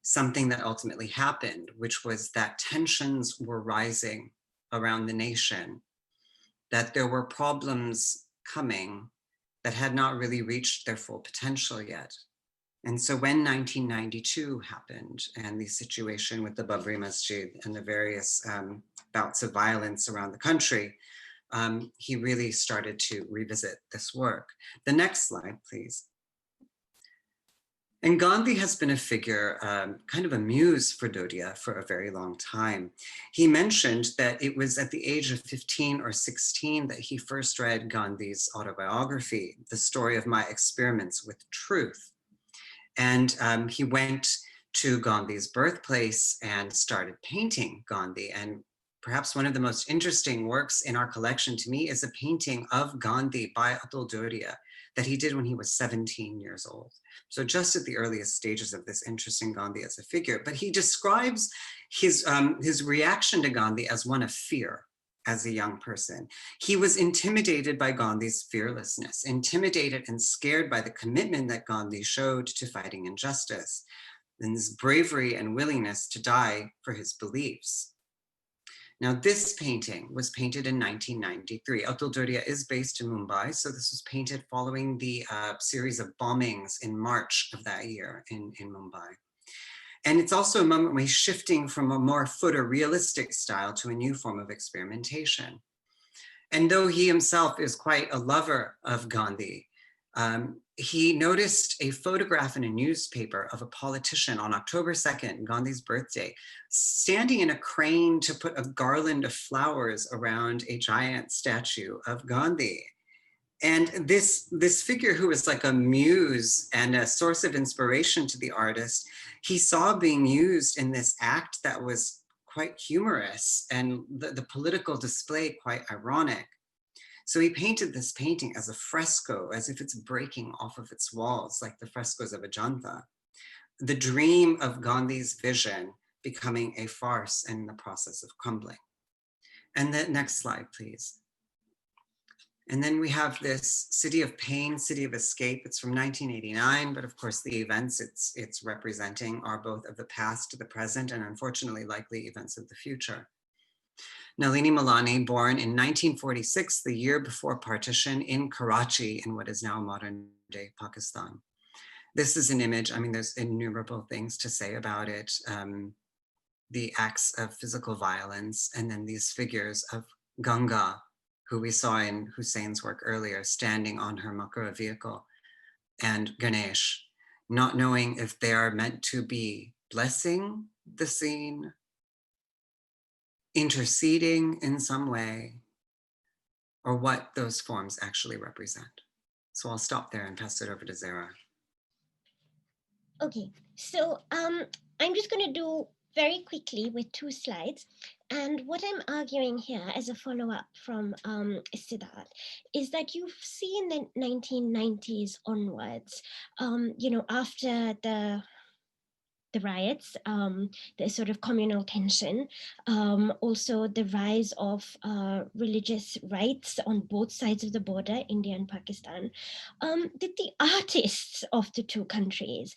something that ultimately happened, which was that tensions were rising around the nation, that there were problems coming that had not really reached their full potential yet. And so when 1992 happened and the situation with the Babri Masjid and the various bouts of violence around the country, he really started to revisit this work. The next slide, please. And Gandhi has been a figure, kind of a muse for Dodia for a very long time. He mentioned that it was at the age of 15 or 16 that he first read Gandhi's autobiography, The Story of My Experiments with Truth. And he went to Gandhi's birthplace and started painting Gandhi. And perhaps one of the most interesting works in our collection to me is a painting of Gandhi by Atul Dodia that he did when he was 17 years old. So just at the earliest stages of this interest in Gandhi as a figure, but he describes his reaction to Gandhi as one of fear as a young person. He was intimidated by Gandhi's fearlessness, intimidated and scared by the commitment that Gandhi showed to fighting injustice, and this bravery and willingness to die for his beliefs. Now, this painting was painted in 1993. Atul Dodia is based in Mumbai, so this was painted following the series of bombings in March of that year in Mumbai. And it's also a moment when he's shifting from a more photorealistic style to a new form of experimentation. And though he himself is quite a lover of Gandhi, he noticed a photograph in a newspaper of a politician on October 2nd, Gandhi's birthday, standing in a crane to put a garland of flowers around a giant statue of Gandhi. And this figure, who was like a muse and a source of inspiration to the artist, he saw being used in this act that was quite humorous and the political display quite ironic. So he painted this painting as a fresco, as if it's breaking off of its walls, like the frescoes of Ajanta. The dream of Gandhi's vision becoming a farce and in the process of crumbling. And the next slide, please. And then we have this City of Pain, City of Escape. It's from 1989, but of course the events it's representing are both of the past, the present, and unfortunately likely events of the future. Nalini Malani, born in 1946, the year before partition, in Karachi, in what is now modern day Pakistan. This is an image, I mean, there's innumerable things to say about it. The acts of physical violence, and then these figures of Ganga, who we saw in Hussein's work earlier, standing on her Makara vehicle, and Ganesh, not knowing if they are meant to be blessing the scene, interceding in some way, or what those forms actually represent. So I'll stop there and pass it over to Zara. Okay, so I'm just going to do very quickly with 2 slides. And what I'm arguing here as a follow-up from Siddharth is that you've seen the 1990s onwards, after the riots, the sort of communal tension, also the rise of religious rights on both sides of the border, India and Pakistan, that the artists of the 2 countries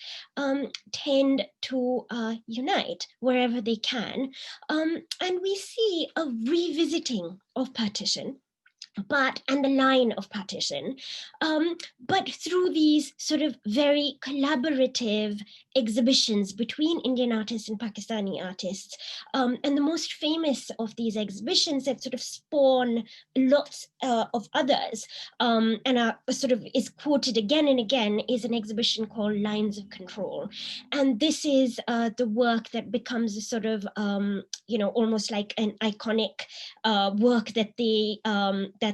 tend to unite wherever they can. And we see a revisiting of partition, and the line of partition, but through these sort of very collaborative exhibitions between Indian artists and Pakistani artists. And the most famous of these exhibitions that sort of spawn lots of others, and are sort of is quoted again and again, is an exhibition called Lines of Control. And this is the work that becomes a sort of, almost like an iconic work that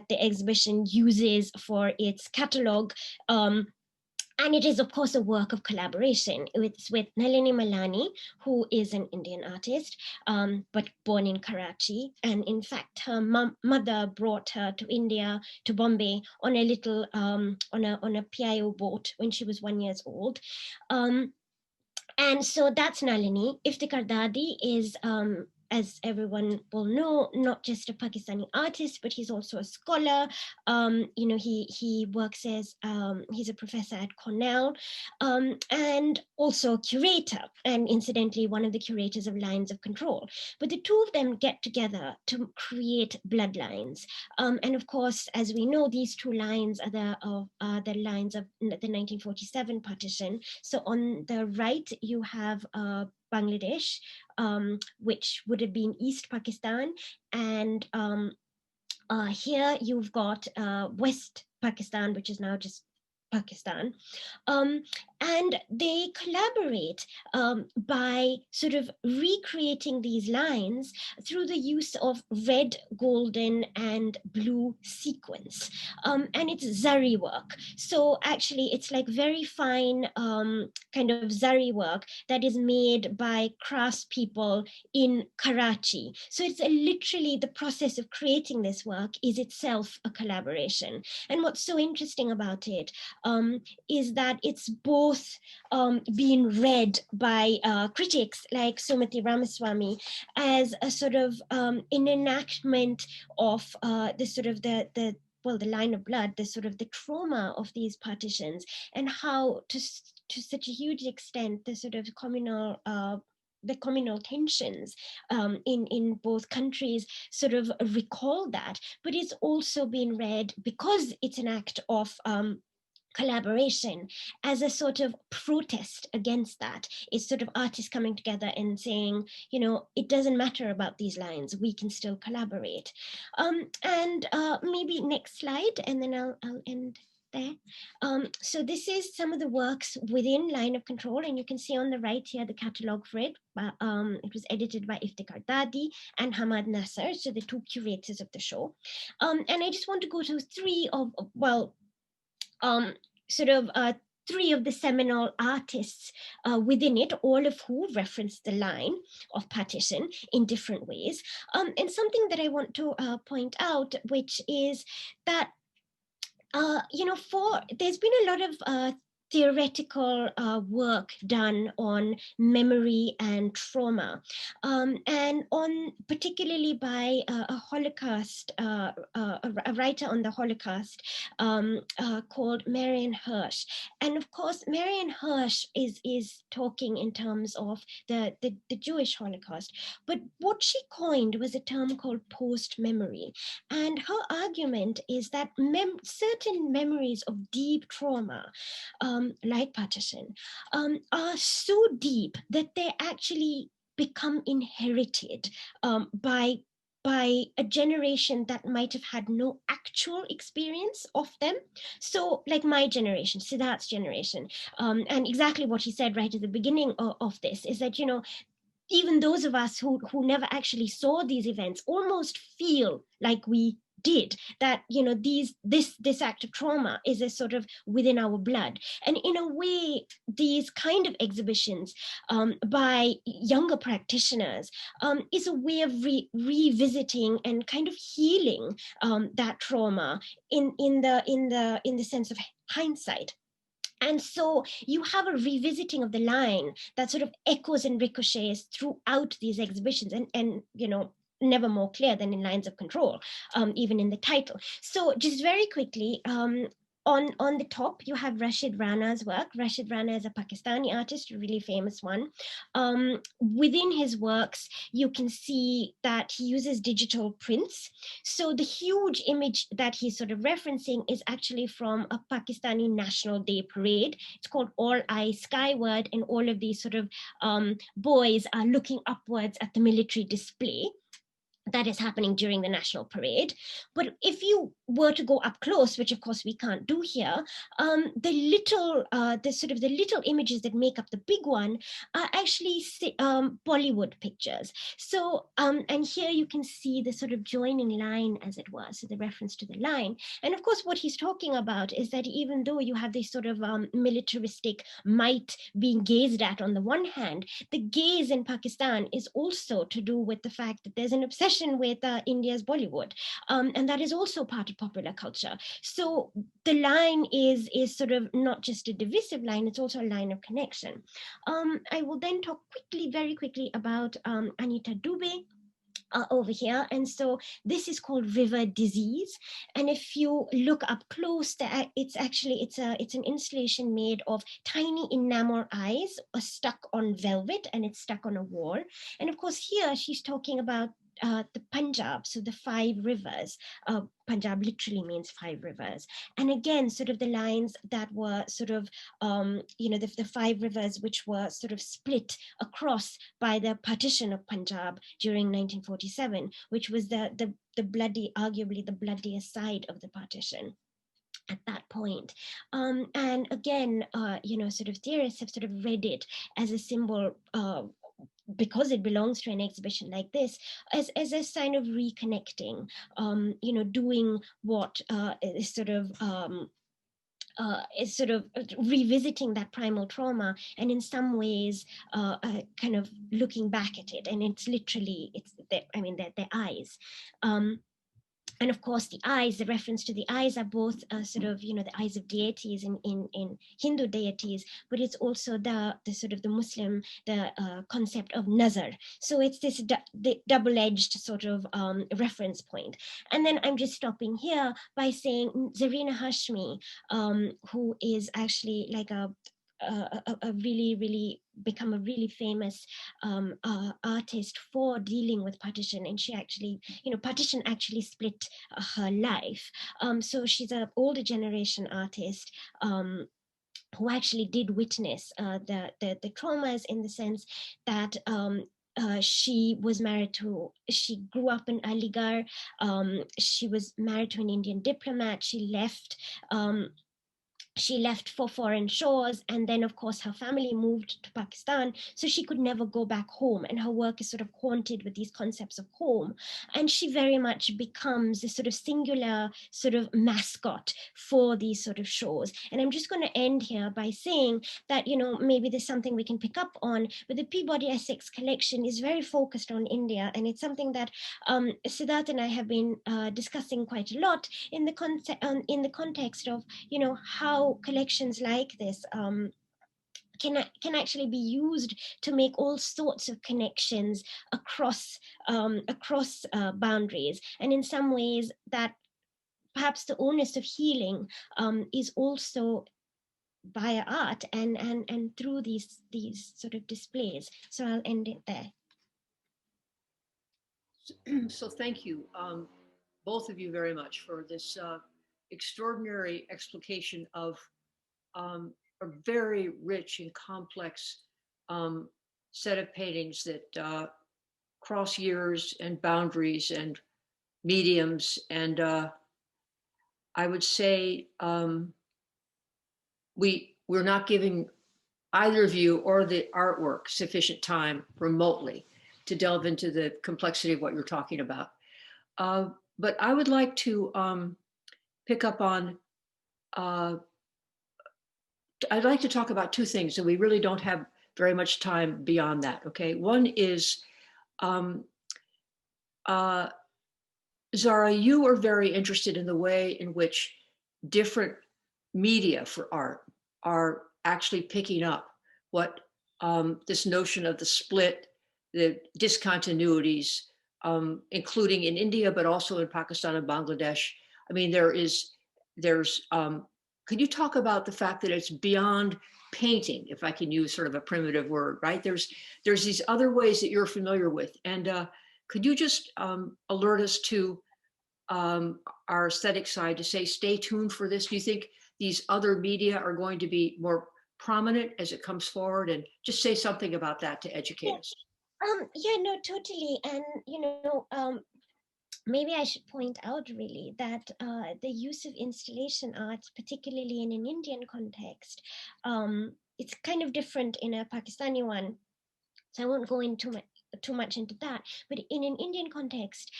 the exhibition uses for its catalogue. And it is, of course, a work of collaboration. It's with Nalini Malani, who is an Indian artist, but born in Karachi. And in fact, her mother brought her to India, to Bombay, on a little, on a PIO boat when she was 1 year old. And so that's Nalini. Iftikhar Dadi is, as everyone will know, not just a Pakistani artist, but he's also a scholar. He works as, he's a professor at Cornell, and also a curator, and incidentally, one of the curators of Lines of Control. But the 2 of them get together to create Bloodlines. And of course, as we know, these 2 lines are the lines of the 1947 partition. So on the right, you have Bangladesh, which would have been East Pakistan, and here you've got West Pakistan, which is now just Pakistan. And they collaborate by sort of recreating these lines through the use of red, golden, and blue sequins. And it's zari work. So actually, it's like very fine kind of zari work that is made by craftspeople in Karachi. So it's literally the process of creating this work is itself a collaboration. And what's so interesting about it is that it's both being read by critics like Sumati Ramaswamy as a sort of an enactment of the sort of the line of blood, the sort of the trauma of these partitions, and how to such a huge extent the sort of communal tensions in both countries sort of recall that, but it's also been read because it's an act of collaboration as a sort of protest against that. It's sort of artists coming together and saying, it doesn't matter about these lines, we can still collaborate. And maybe next slide, and then I'll end there. So this is some of the works within Line of Control, and you can see on the right here the catalogue for it. It was edited by Iftikhar Dadi and Hamad Nasser, so the two curators of the show. And I just want to go to three of the seminal artists within it, all of who reference the line of partition in different ways. And something that I want to point out, which is that there's been a lot of theoretical work done on memory and trauma, and on particularly by a Holocaust, a writer on the Holocaust called Marian Hirsch. And of course, Marian Hirsch is talking in terms of the Jewish Holocaust, but what she coined was a term called post-memory. And her argument is that certain memories of deep trauma, like partition, are so deep that they actually become inherited by a generation that might have had no actual experience of them. So like my generation, Siddharth's generation, and exactly what he said right at the beginning of this is that, even those of us who never actually saw these events almost feel like we did, that this act of trauma is a sort of within our blood. And in a way, these kind of exhibitions by younger practitioners is a way of revisiting and kind of healing that trauma in the sense of hindsight. And so you have a revisiting of the line that sort of echoes and ricochets throughout these exhibitions, and never more clear than in Lines of Control, even in the title. So just very quickly, on the top, you have Rashid Rana's work. Rashid Rana is a Pakistani artist, a really famous one. Within his works, you can see that he uses digital prints. So the huge image that he's sort of referencing is actually from a Pakistani National Day parade. It's called All Eyes Skyward, and all of these sort of boys are looking upwards at the military display that is happening during the national parade. But if you were to go up close, which of course we can't do here, the little images that make up the big one are actually Bollywood pictures. So, and here you can see the sort of joining line, as it were, so the reference to the line. And of course, what he's talking about is that even though you have this sort of militaristic might being gazed at on the one hand, the gaze in Pakistan is also to do with the fact that there's an obsession with India's Bollywood, and that is also part of popular culture. So the line is sort of not just a divisive line, it's also a line of connection. I will then talk very quickly about Anita Dubé over here. And so this is called River Disease. And if you look up close, it's an installation made of tiny enamel eyes stuck on velvet, and it's stuck on a wall. And of course here she's talking about the Punjab, so the 5 rivers. Punjab literally means 5 rivers. And again, sort of the lines that were sort of, the 5 rivers which were sort of split across by the partition of Punjab during 1947, which was arguably the bloodiest side of the partition at that point. And again, sort of theorists have sort of read it as a symbol because it belongs to an exhibition like this, as a sign of reconnecting, doing what is sort of revisiting that primal trauma, and in some ways kind of looking back at it. And it's literally, they're eyes. And of course, the eyes, the reference to the eyes are both sort of, the eyes of deities in Hindu deities, but it's also the sort of the Muslim, the concept of nazar. So it's this double-edged sort of reference point. And then I'm just stopping here by saying Zarina Hashmi, who is actually like a really, really become a really famous artist for dealing with partition. And she actually, partition actually split her life. So she's an older generation artist who actually did witness the traumas, in the sense that she grew up in Aligarh. She was married to an Indian diplomat. She left she left for foreign shores, and then of course her family moved to Pakistan, so she could never go back home, and her work is sort of haunted with these concepts of home, and she very much becomes this sort of singular sort of mascot for these sort of shows. And I'm just going to end here by saying that, you know, maybe there's something we can pick up on, but the Peabody Essex collection is very focused on India, and it's something that Siddharth and I have been discussing quite a lot in the context of, you know, how collections like this can actually be used to make all sorts of connections across boundaries, and in some ways that perhaps the onus of healing is also via art and through these sort of displays. So I'll end it there. So thank you, both of you, very much for this extraordinary explication of a very rich and complex set of paintings that cross years and boundaries and mediums. And I would say we're not giving either of you or the artwork sufficient time remotely to delve into the complexity of what you're talking about. But I would like to pick up on, I'd like to talk about two things, and we really don't have very much time beyond that, okay? One is, Zara, you are very interested in the way in which different media for art are actually picking up what this notion of the split, the discontinuities, including in India, but also in Pakistan and Bangladesh. I mean, could you talk about the fact that it's beyond painting, if I can use sort of a primitive word, right? There's these other ways that you're familiar with. And could you just alert us to our aesthetic side to say, stay tuned for this? Do you think these other media are going to be more prominent as it comes forward? And just say something about that to educate us. Yeah, no, totally. And, you know, maybe I should point out really that the use of installation art, particularly in an Indian context, it's kind of different in a Pakistani one. So I won't go into too much into that, but in an Indian context,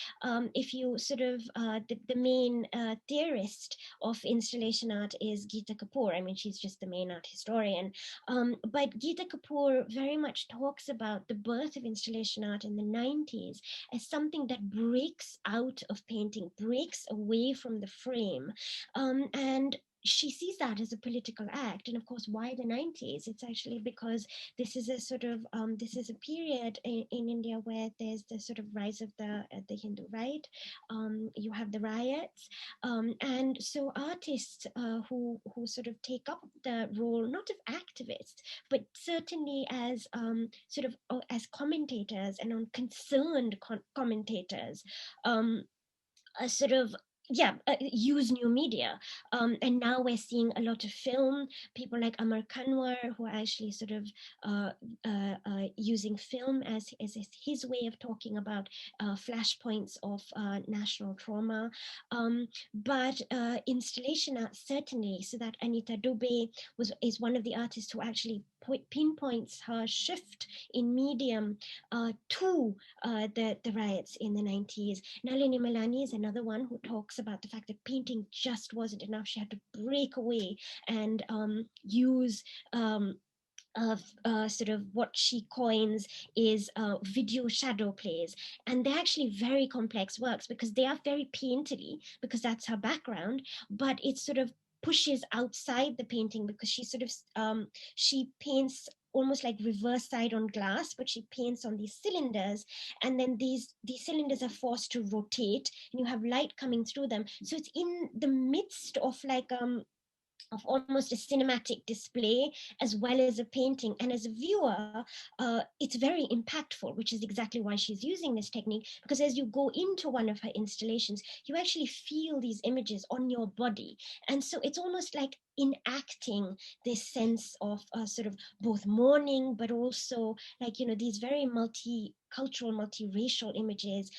if you sort of the main theorist of installation art is Geeta Kapoor. I mean, she's just the main art historian, but Geeta Kapoor very much talks about the birth of installation art in the 90s as something that breaks out of painting, breaks away from the frame, and she sees that as a political act. And of course, why the 90s? It's actually because this is a sort of this is a period in India where there's the sort of rise of the Hindu right. You have the riots, and so artists who sort of take up the role not of activists, but certainly as sort of as commentators and on concerned commentators, sort of use new media, and now we're seeing a lot of film. People like Amar Kanwar, who are actually sort of using film as his way of talking about flashpoints of national trauma. But installation art certainly, so that Anita Dubey is one of the artists who actually pinpoints her shift in medium to the riots in the 90s. Nalini Malani is another one who talks about the fact that painting just wasn't enough. She had to break away and use sort of what she coins is video shadow plays. And they're actually very complex works because they are very painterly, because that's her background, but it sort of pushes outside the painting because she sort of she paints almost like reverse side on glass, but she paints on these cylinders, and then these cylinders are forced to rotate and you have light coming through them. So it's in the midst of like of almost a cinematic display as well as a painting. And as a viewer, it's very impactful, which is exactly why she's using this technique, because as you go into one of her installations, you actually feel these images on your body. And so it's almost like enacting this sense of sort of both mourning, but also like, these very multicultural, multiracial images,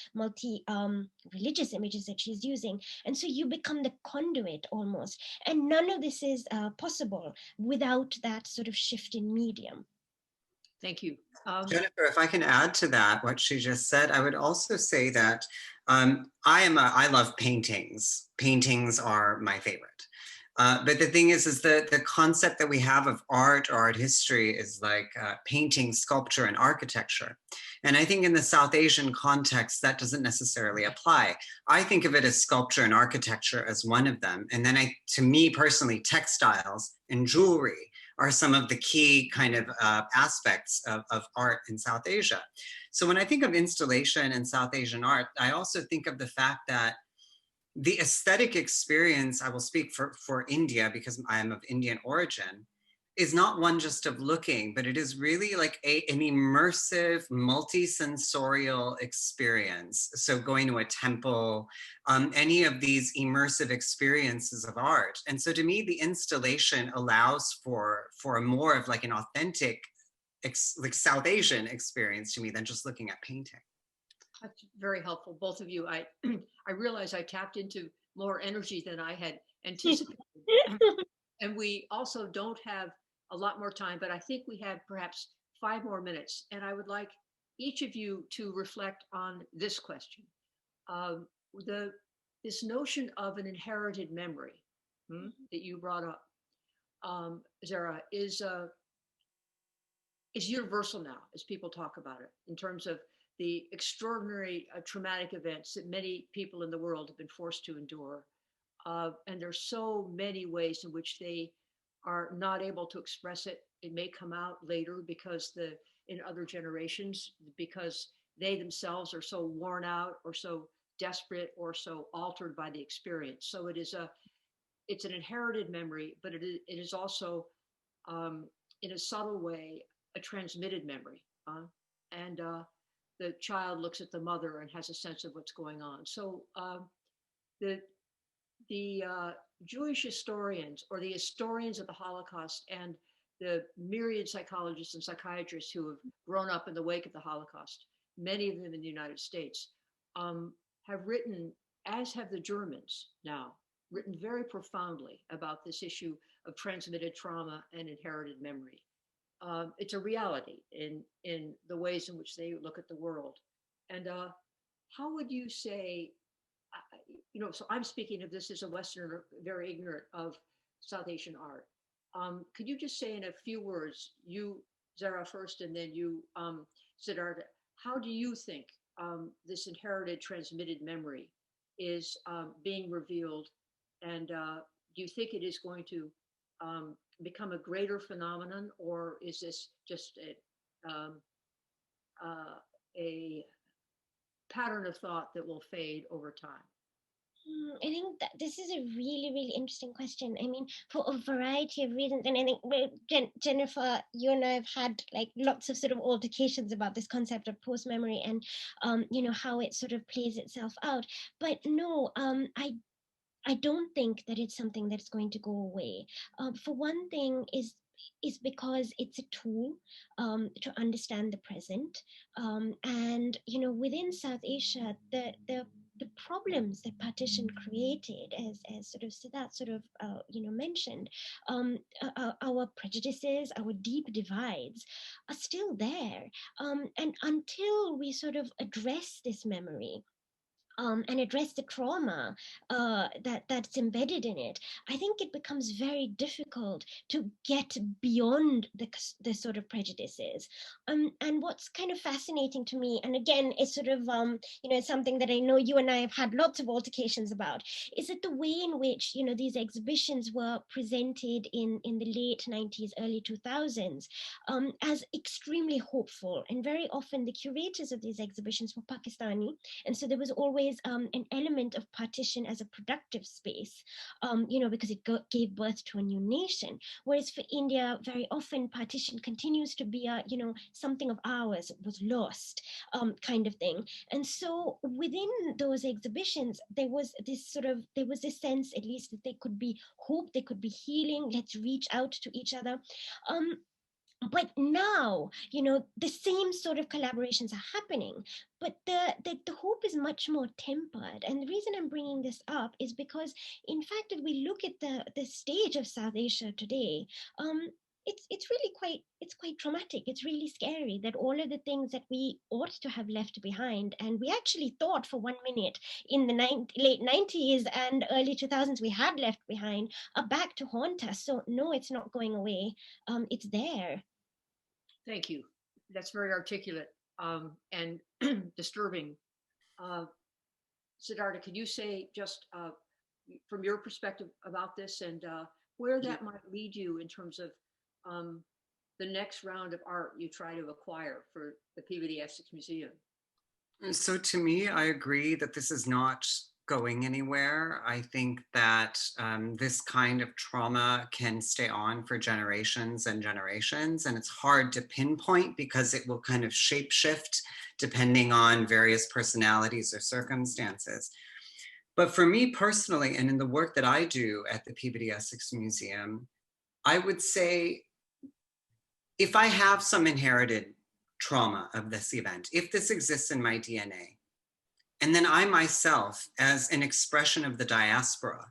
religious images that she's using. And so you become the conduit almost. And none of this is possible without that sort of shift in medium. Thank you. Jennifer, if I can add to that, what she just said, I would also say that I love paintings. Paintings are my favorite. But the thing is that the concept that we have of art or art history is like painting, sculpture, and architecture. And I think in the South Asian context, that doesn't necessarily apply. I think of it as sculpture and architecture as one of them. And then to me personally, textiles and jewelry are some of the key kind of aspects of art in South Asia. So when I think of installation and South Asian art, I also think of the fact that the aesthetic experience, I will speak for India because I am of Indian origin, is not one just of looking, but it is really like an immersive, multi-sensorial experience. So going to a temple, any of these immersive experiences of art. And so to me, the installation allows for a more of like an authentic, like South Asian experience to me than just looking at painting. That's very helpful, both of you. I realize I tapped into more energy than I had anticipated. And we also don't have a lot more time, but I think we have perhaps 5 more minutes. And I would like each of you to reflect on this question. This notion of an inherited memory that you brought up, Zara, is universal now as people talk about it in terms of the extraordinary traumatic events that many people in the world have been forced to endure. And there's so many ways in which they are not able to express it. It may come out later because in other generations, because they themselves are so worn out or so desperate or so altered by the experience. So it's an inherited memory, but it is also, in a subtle way, a transmitted memory. And the child looks at the mother and has a sense of what's going on. So the Jewish historians or the historians of the Holocaust and the myriad psychologists and psychiatrists who have grown up in the wake of the Holocaust, many of them in the United States, have written, as have the Germans now, written very profoundly about this issue of transmitted trauma and inherited memory. It's a reality in the ways in which they look at the world. And how would you say, so I'm speaking of this as a Westerner, very ignorant of South Asian art. Could you just say in a few words, you, Zara, first, and then you, Siddhartha, how do you think this inherited transmitted memory is being revealed? And do you think it is going to become a greater phenomenon, or is this just a pattern of thought that will fade over time? I think that this is a really, really interesting question. I mean, for a variety of reasons, and I think Jennifer, you and I have had like lots of sort of altercations about this concept of post-memory and, how it sort of plays itself out. But no, I don't think that it's something that's going to go away. For one thing is because it's a tool to understand the present. And, within South Asia, the problems that partition created, as sort of Siddharth sort of, mentioned, our prejudices, our deep divides are still there. And until we sort of address this memory, and address the trauma that's embedded in it, I think it becomes very difficult to get beyond the sort of prejudices. And what's kind of fascinating to me, and again, it's sort of, something that I know you and I have had lots of altercations about, is that the way in which, these exhibitions were presented in the late 90s, early 2000s, as extremely hopeful. And very often the curators of these exhibitions were Pakistani. And so there was always always an element of partition as a productive space, because it gave birth to a new nation. Whereas for India, very often partition continues to be a, something of ours was lost kind of thing. And so within those exhibitions, there was this sense, at least, that there could be hope, there could be healing, let's reach out to each other. But now, the same sort of collaborations are happening, but the hope is much more tempered. And the reason I'm bringing this up is because, in fact, if we look at the stage of South Asia today, it's really quite traumatic. It's really scary that all of the things that we ought to have left behind, and we actually thought for 1 minute in the late 90s and early 2000s we had left behind, are back to haunt us. So no, it's not going away. It's there. Thank you. That's very articulate and disturbing. Siddhartha, can you say just from your perspective about this, and where that might lead you in terms of the next round of art you try to acquire for the Peabody Essex Museum? So to me, I agree that this is not going anywhere. I think that this kind of trauma can stay on for generations and generations, and it's hard to pinpoint because it will kind of shapeshift depending on various personalities or circumstances. But for me personally, and in the work that I do at the Peabody Essex Museum, I would say if I have some inherited trauma of this event, if this exists in my DNA, and then I myself, as an expression of the diaspora,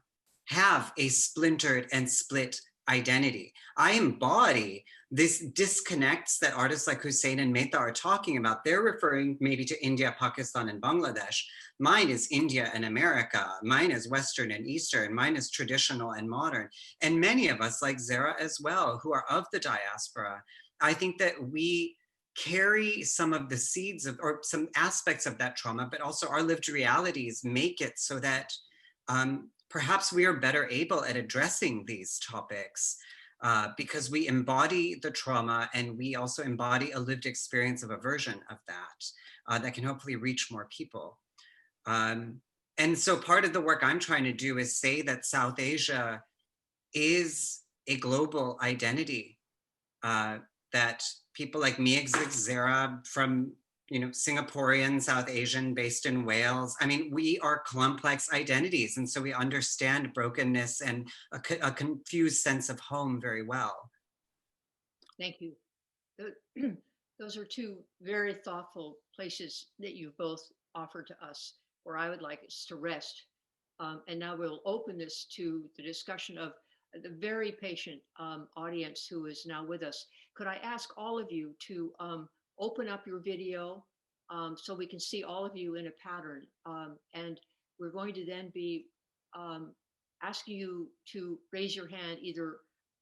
have a splintered and split identity. I embody this disconnects that artists like Hussein and Mehta are talking about. They're referring maybe to India, Pakistan, and Bangladesh. Mine is India and America. Mine is Western and Eastern. Mine is traditional and modern. And many of us, like Zara as well, who are of the diaspora, I think that we carry some of the seeds of, or some aspects of that trauma, but also our lived realities make it so that perhaps we are better able at addressing these topics because we embody the trauma and we also embody a lived experience of a version of that that can hopefully reach more people. And so part of the work I'm trying to do is say that South Asia is a global identity, that people like me exist, Zara from, Singaporean, South Asian, based in Wales. I mean, we are complex identities. And so we understand brokenness and a confused sense of home very well. Thank you. Those are two very thoughtful places that you've both offered to us, where I would like us to rest. And now we'll open this to the discussion of the very patient audience who is now with us. Could I ask all of you to open up your video so we can see all of you in a pattern? And we're going to then be asking you to raise your hand, either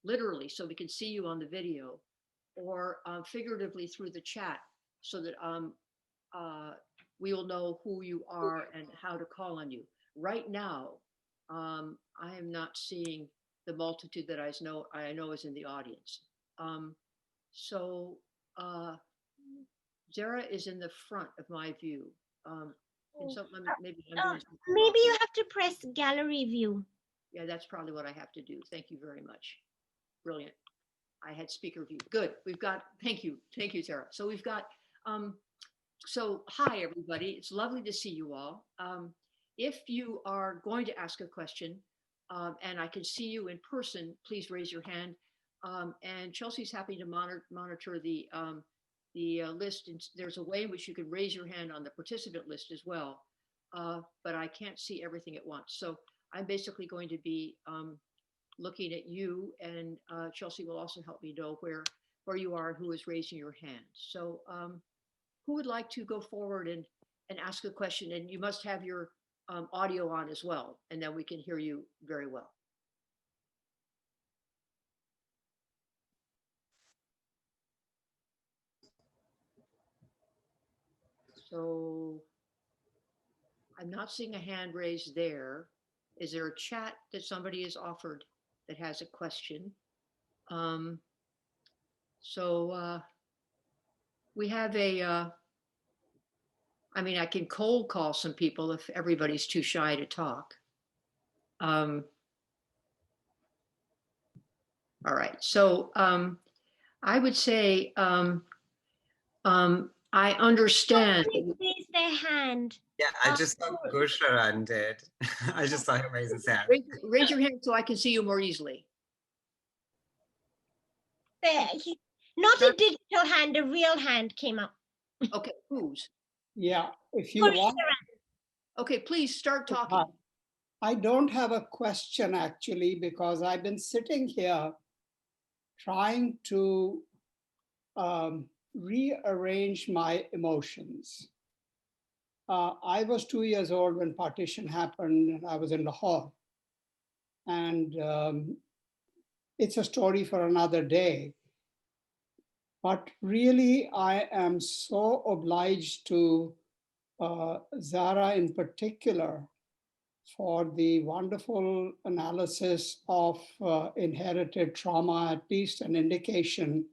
literally so we can see you on the video, or figuratively through the chat, so that we will know who you are and how to call on you. Right now, I am not seeing the multitude that I know is in the audience. So Zara is in the front of my view. And so maybe you have to press gallery view. Yeah, that's probably what I have to do. Thank you very much. Brilliant. I had speaker view. Good. We've got, thank you, Zara. So we've got, so hi everybody. It's lovely to see you all. If you are going to ask a question, and I can see you in person, please raise your hand. And Chelsea's happy to monitor the list. And there's a way in which you can raise your hand on the participant list as well. But I can't see everything at once. So I'm basically going to be looking at you, and Chelsea will also help me know where you are and who is raising your hand. So who would like to go forward and ask a question? And you must have your audio on as well, and then we can hear you very well. So I'm not seeing a hand raised there. Is there a chat that somebody has offered that has a question? We have I mean, I can cold call some people if everybody's too shy to talk. All right. So I would say I understand. Somebody raise their hand. Yeah, I just saw Gusharan did. I just saw him raise his hand. Raise your hand so I can see you more easily. There, not a digital hand, a real hand came up. Okay, whose? Yeah, if you want. Okay, please start talking. I don't have a question actually, because I've been sitting here trying to rearrange my emotions. I was 2 years old when partition happened, and I was in Lahore. And it's a story for another day. But really, I am so obliged to Zara in particular for the wonderful analysis of inherited trauma, at least an indication,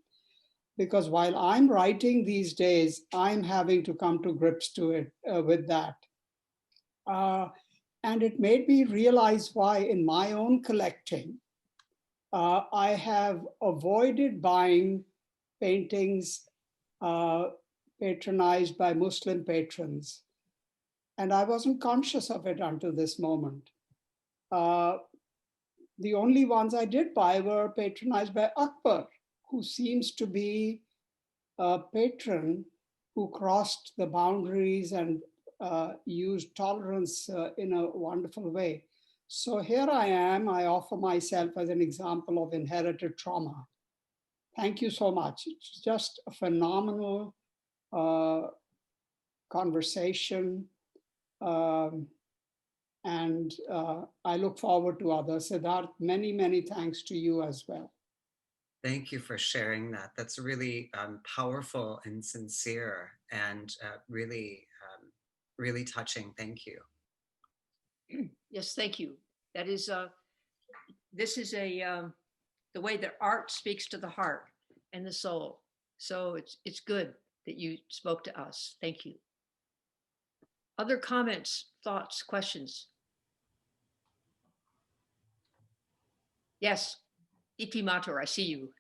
because while I'm writing these days, I'm having to come to grips to it with that. And it made me realize why in my own collecting, I have avoided buying paintings patronized by Muslim patrons. And I wasn't conscious of it until this moment. The only ones I did buy were patronized by Akbar, who seems to be a patron who crossed the boundaries and used tolerance in a wonderful way. So here I am, I offer myself as an example of inherited trauma. Thank you so much. It's just a phenomenal conversation. And I look forward to others. Siddharth, many, many thanks to you as well. Thank you for sharing that. That's really powerful and sincere and really, really touching. Thank you. Yes, thank you. That is, this is the way that art speaks to the heart and the soul. So it's good that you spoke to us. Thank you. Other comments, thoughts, questions? Yes, Iti Matur, I see you.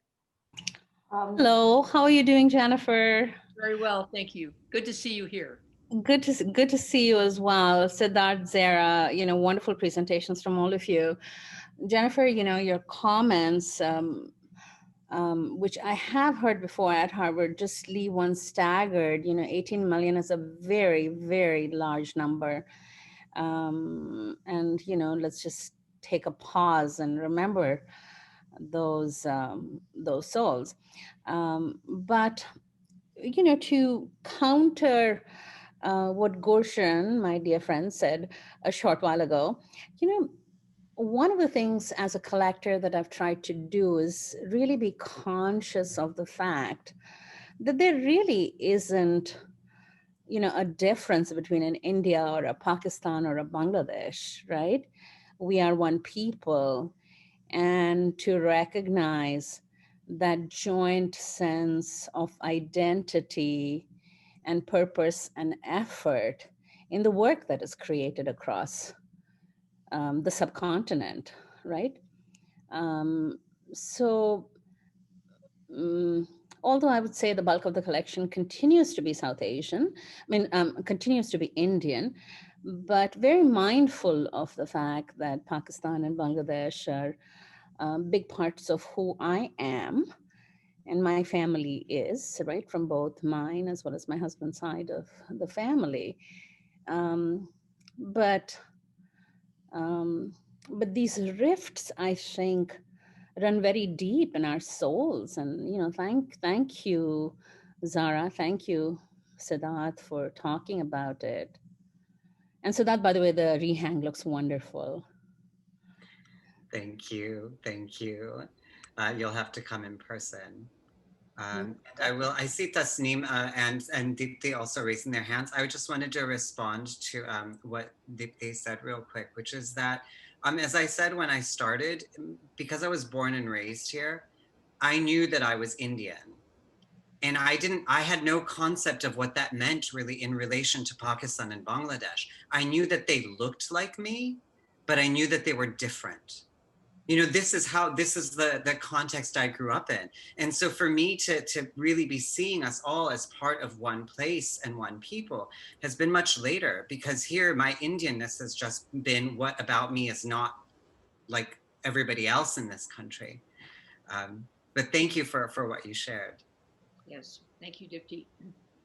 Hello, how are you doing, Jennifer? Very well, thank you. Good to see you here. Good to see you as well, Siddharth, Zara. Wonderful presentations from all of you. Jennifer, your comments, which I have heard before at Harvard, just leave one staggered. 18 million is a very, very large number, and let's just take a pause and remember those souls. But to counter what Gorshan, my dear friend, said a short while ago, one of the things as a collector that I've tried to do is really be conscious of the fact that there really isn't, a difference between an India or a Pakistan or a Bangladesh, right? We are one people, and to recognize that joint sense of identity and purpose and effort in the work that is created across the subcontinent, right? Although I would say the bulk of the collection continues to be South Asian, continues to be Indian, but very mindful of the fact that Pakistan and Bangladesh are big parts of who I am and my family is, right, from both mine as well as my husband's side of the family. But these rifts, I think, run very deep in our souls. And, thank you, Zara. Thank you, Siddharth, for talking about it. And Siddharth, by the way, the rehang looks wonderful. Thank you. Thank you. You'll have to come in person. I will. I see Tasneem and Deepthi also raising their hands. I just wanted to respond to what Deepthi said real quick, which is that, as I said when I started, because I was born and raised here, I knew that I was Indian. I had no concept of what that meant really in relation to Pakistan and Bangladesh. I knew that they looked like me, but I knew that they were different. You know, this is the context I grew up in. And so for me to really be seeing us all as part of one place and one people has been much later, because here my Indianness has just been, what about me is not like everybody else in this country. But thank you for what you shared. Yes, thank you, Dipti.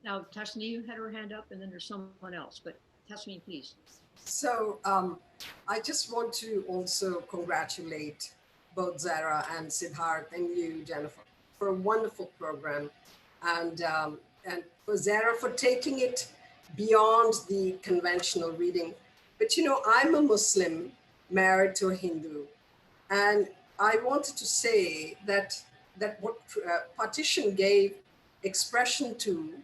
Now, Tasneem had her hand up, and then there's someone else, but Tasneem, please. So I just want to also congratulate both Zara and Siddharth and you, Jennifer, for a wonderful program, and for Zara for taking it beyond the conventional reading. But you know, I'm a Muslim married to a Hindu, and I wanted to say that what Partition gave expression to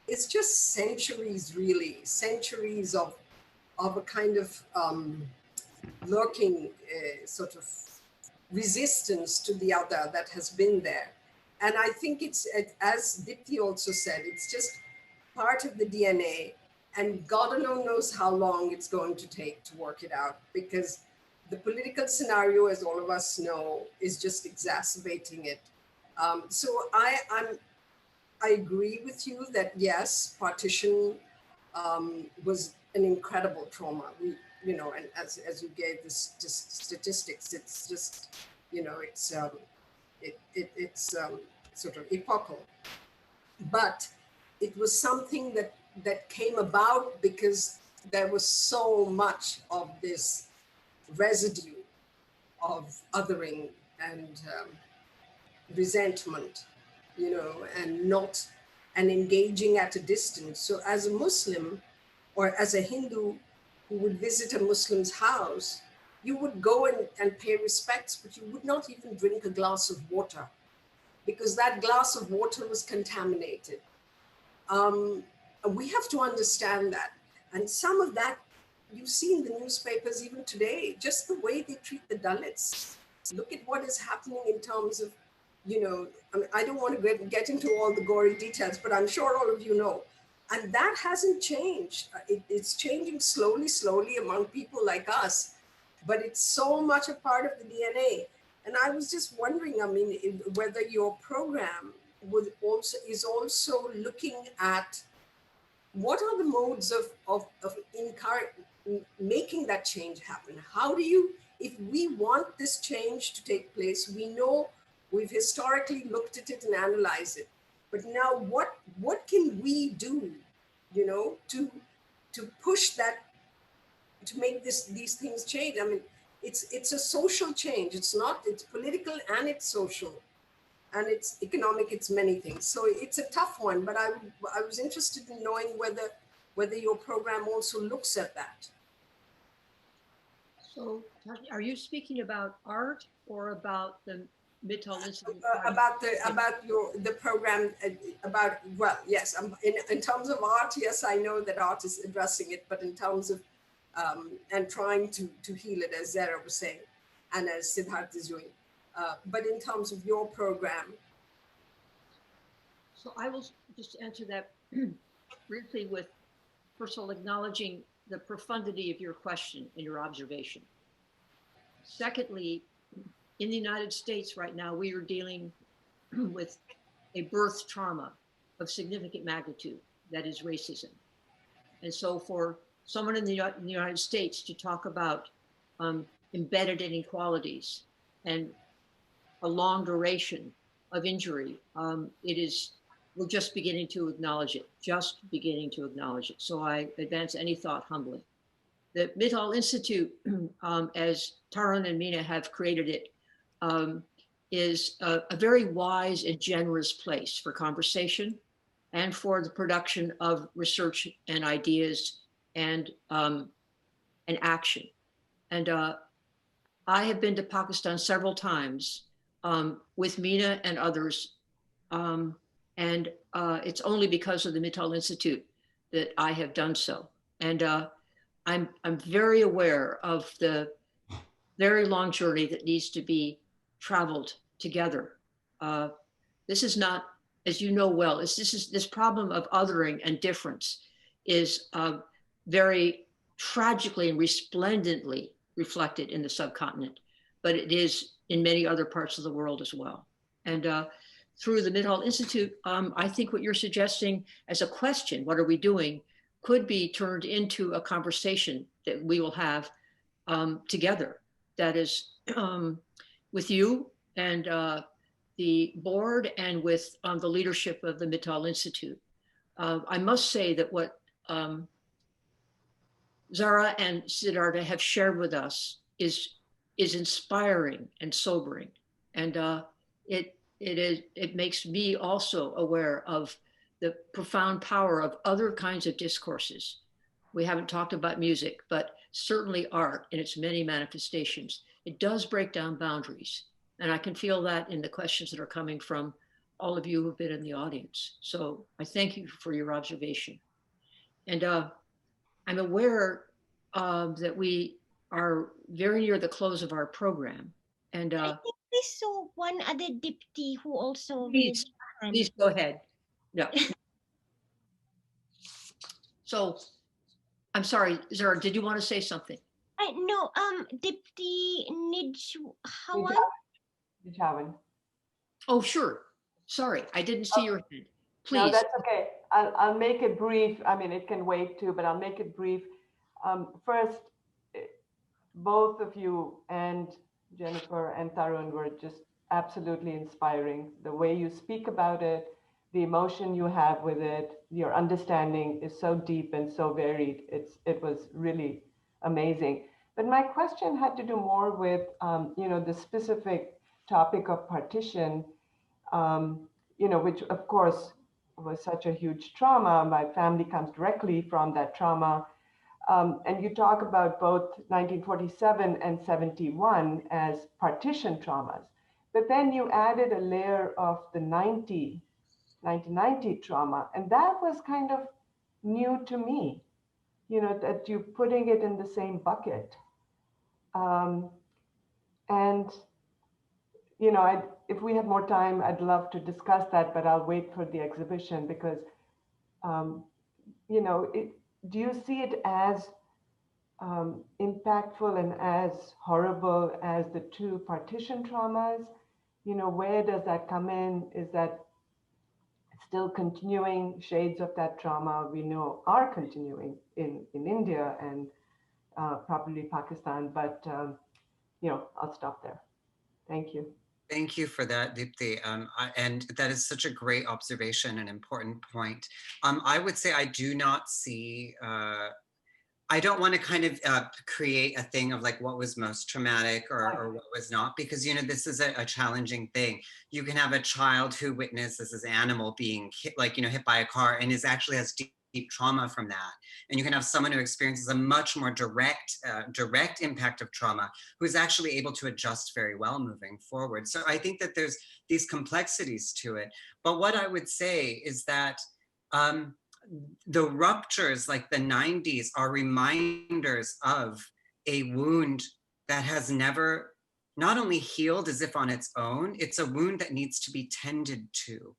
is just centuries, really, centuries of a kind of lurking sort of resistance to the other that has been there. And I think it's, as Dipti also said, it's just part of the DNA, and God alone knows how long it's going to take to work it out, because the political scenario, as all of us know, is just exacerbating it. So I agree with you that yes, Partition was an incredible trauma. We, you know, and as you gave this just statistics, it's just, you know, it's sort of epochal. But it was something that came about because there was so much of this residue of othering and resentment, you know, and engaging at a distance. So as a Muslim or as a Hindu who would visit a Muslim's house, you would go and pay respects, but you would not even drink a glass of water because that glass of water was contaminated. We have to understand that. And some of that you see in the newspapers even today, just the way they treat the Dalits. Look at what is happening in terms of, you know, I mean, I don't want to get into all the gory details, but I'm sure all of you know. And that hasn't changed. It's changing slowly among people like us, but it's so much a part of the DNA. And I was just wondering, I mean, whether your program is also looking at what are the modes of making that change happen? How do you, if we want this change to take place, we know we've historically looked at it and analyzed it, but now what can we do, you know, to push that, to make these things change? I mean, it's a social change. It's political and it's social and it's economic, it's many things. So it's a tough one, but I was interested in knowing whether your program also looks at that. So are you speaking about art or about the Mittal Institute? About the program, well, yes, in terms of art, yes, I know that art is addressing it, but in terms of and trying to heal it, as Zara was saying, and as Siddharth is doing. But in terms of your program. So I will just answer that briefly with, first of all, acknowledging the profundity of your question and your observation. Secondly, in the United States right now, we are dealing with a birth trauma of significant magnitude, that is racism. And so for someone in the United States to talk about embedded inequalities and a long duration of injury, we're just beginning to acknowledge it, So I advance any thought humbly. The Mittal Institute, as Tarun and Mina have created it, is a very wise and generous place for conversation and for the production of research and ideas and action. And I have been to Pakistan several times with Mina and others. And it's only because of the Mittal Institute that I have done so. And I'm very aware of the very long journey that needs to be traveled together. This is not as you know well, is this problem of othering and difference is very tragically and resplendently reflected in the subcontinent, but it is in many other parts of the world as well. And through the Mid-Hall Institute, I think what you're suggesting as a question, what are we doing, could be turned into a conversation that we will have together. That is with you and the board and with the leadership of the Mid-Hall Institute. I must say that what Zara and Siddhartha have shared with us is inspiring and sobering. And it makes me also aware of the profound power of other kinds of discourses. We haven't talked about music, but certainly art in its many manifestations. It does break down boundaries. And I can feel that in the questions that are coming from all of you who've been in the audience. So I thank you for your observation. And I'm aware that we are very near the close of our program. And I think we saw one other Dipti who also please go ahead. Yeah. So I'm sorry, Zara, did you want to say something? No, Dipti Nijhawan. Nijhawan. Oh, sure. Sorry, I didn't see your hand. Please. No, that's okay. I'll make it brief. I mean, it can wait too, but I'll make it brief. First, both of you and Jennifer and Tarun were just absolutely inspiring. The way you speak about it, the emotion you have with it, your understanding is so deep and so varied. It was really amazing. But my question had to do more with, the specific topic of partition, which of course was such a huge trauma. My family comes directly from that trauma. And you talk about both 1947 and 71 as partition traumas. But then you added a layer of the 1990 trauma. And that was kind of new to me, that you're putting it in the same bucket. If we had more time, I'd love to discuss that, but I'll wait for the exhibition because, do you see it as impactful and as horrible as the two partition traumas? Where does that come in? Is that still continuing shades of that trauma we know are continuing in India and probably Pakistan, but I'll stop there. Thank you. Thank you for that, Deepthi. And that is such a great observation and important point. I would say I do not see, I don't want to kind of create a thing of like what was most traumatic or what was not, because, this is a challenging thing. You can have a child who witnesses this animal being hit, hit by a car and actually has deep trauma from that. And you can have someone who experiences a much more direct impact of trauma, who is actually able to adjust very well moving forward. So I think that there's these complexities to it. But what I would say is that the ruptures like the 90s are reminders of a wound that has never not only healed as if on its own, it's a wound that needs to be tended to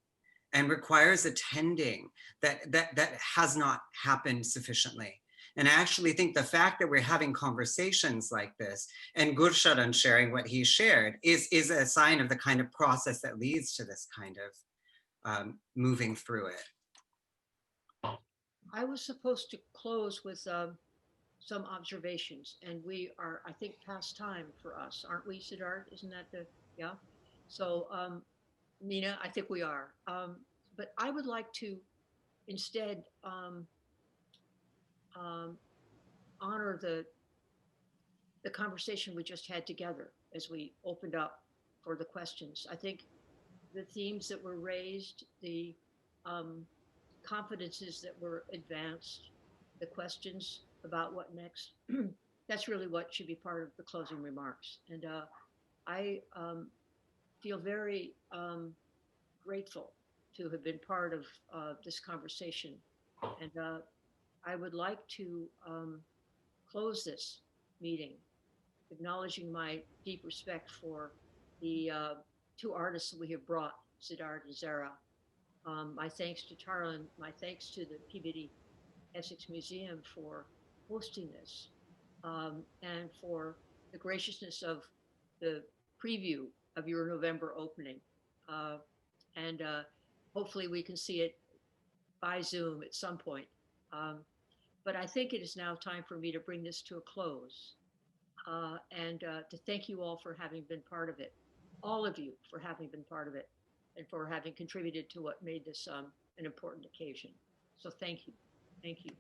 and requires a tending that has not happened sufficiently. And I actually think the fact that we're having conversations like this and Gursharan sharing what he shared is a sign of the kind of process that leads to this kind of moving through it. I was supposed to close with some observations, and we are, I think, past time for us, aren't we, Siddharth? Isn't that yeah? So, Nina, I think we are. But I would like to instead honor the conversation we just had together as we opened up for the questions. I think the themes that were raised, the confidences that were advanced, the questions about what next, that's really what should be part of the closing remarks. And I feel very grateful to have been part of this conversation. And I would like to close this meeting, acknowledging my deep respect for the two artists that we have brought, Siddharth and Zara, My thanks to Tara and my thanks to the Peabody Essex Museum for hosting this and for the graciousness of the preview of your November opening. And hopefully we can see it by Zoom at some point. But I think it is now time for me to bring this to a close and to thank you all for having been part of it, all of you for having been part of it and for having contributed to what made this an important occasion. So thank you. Thank you.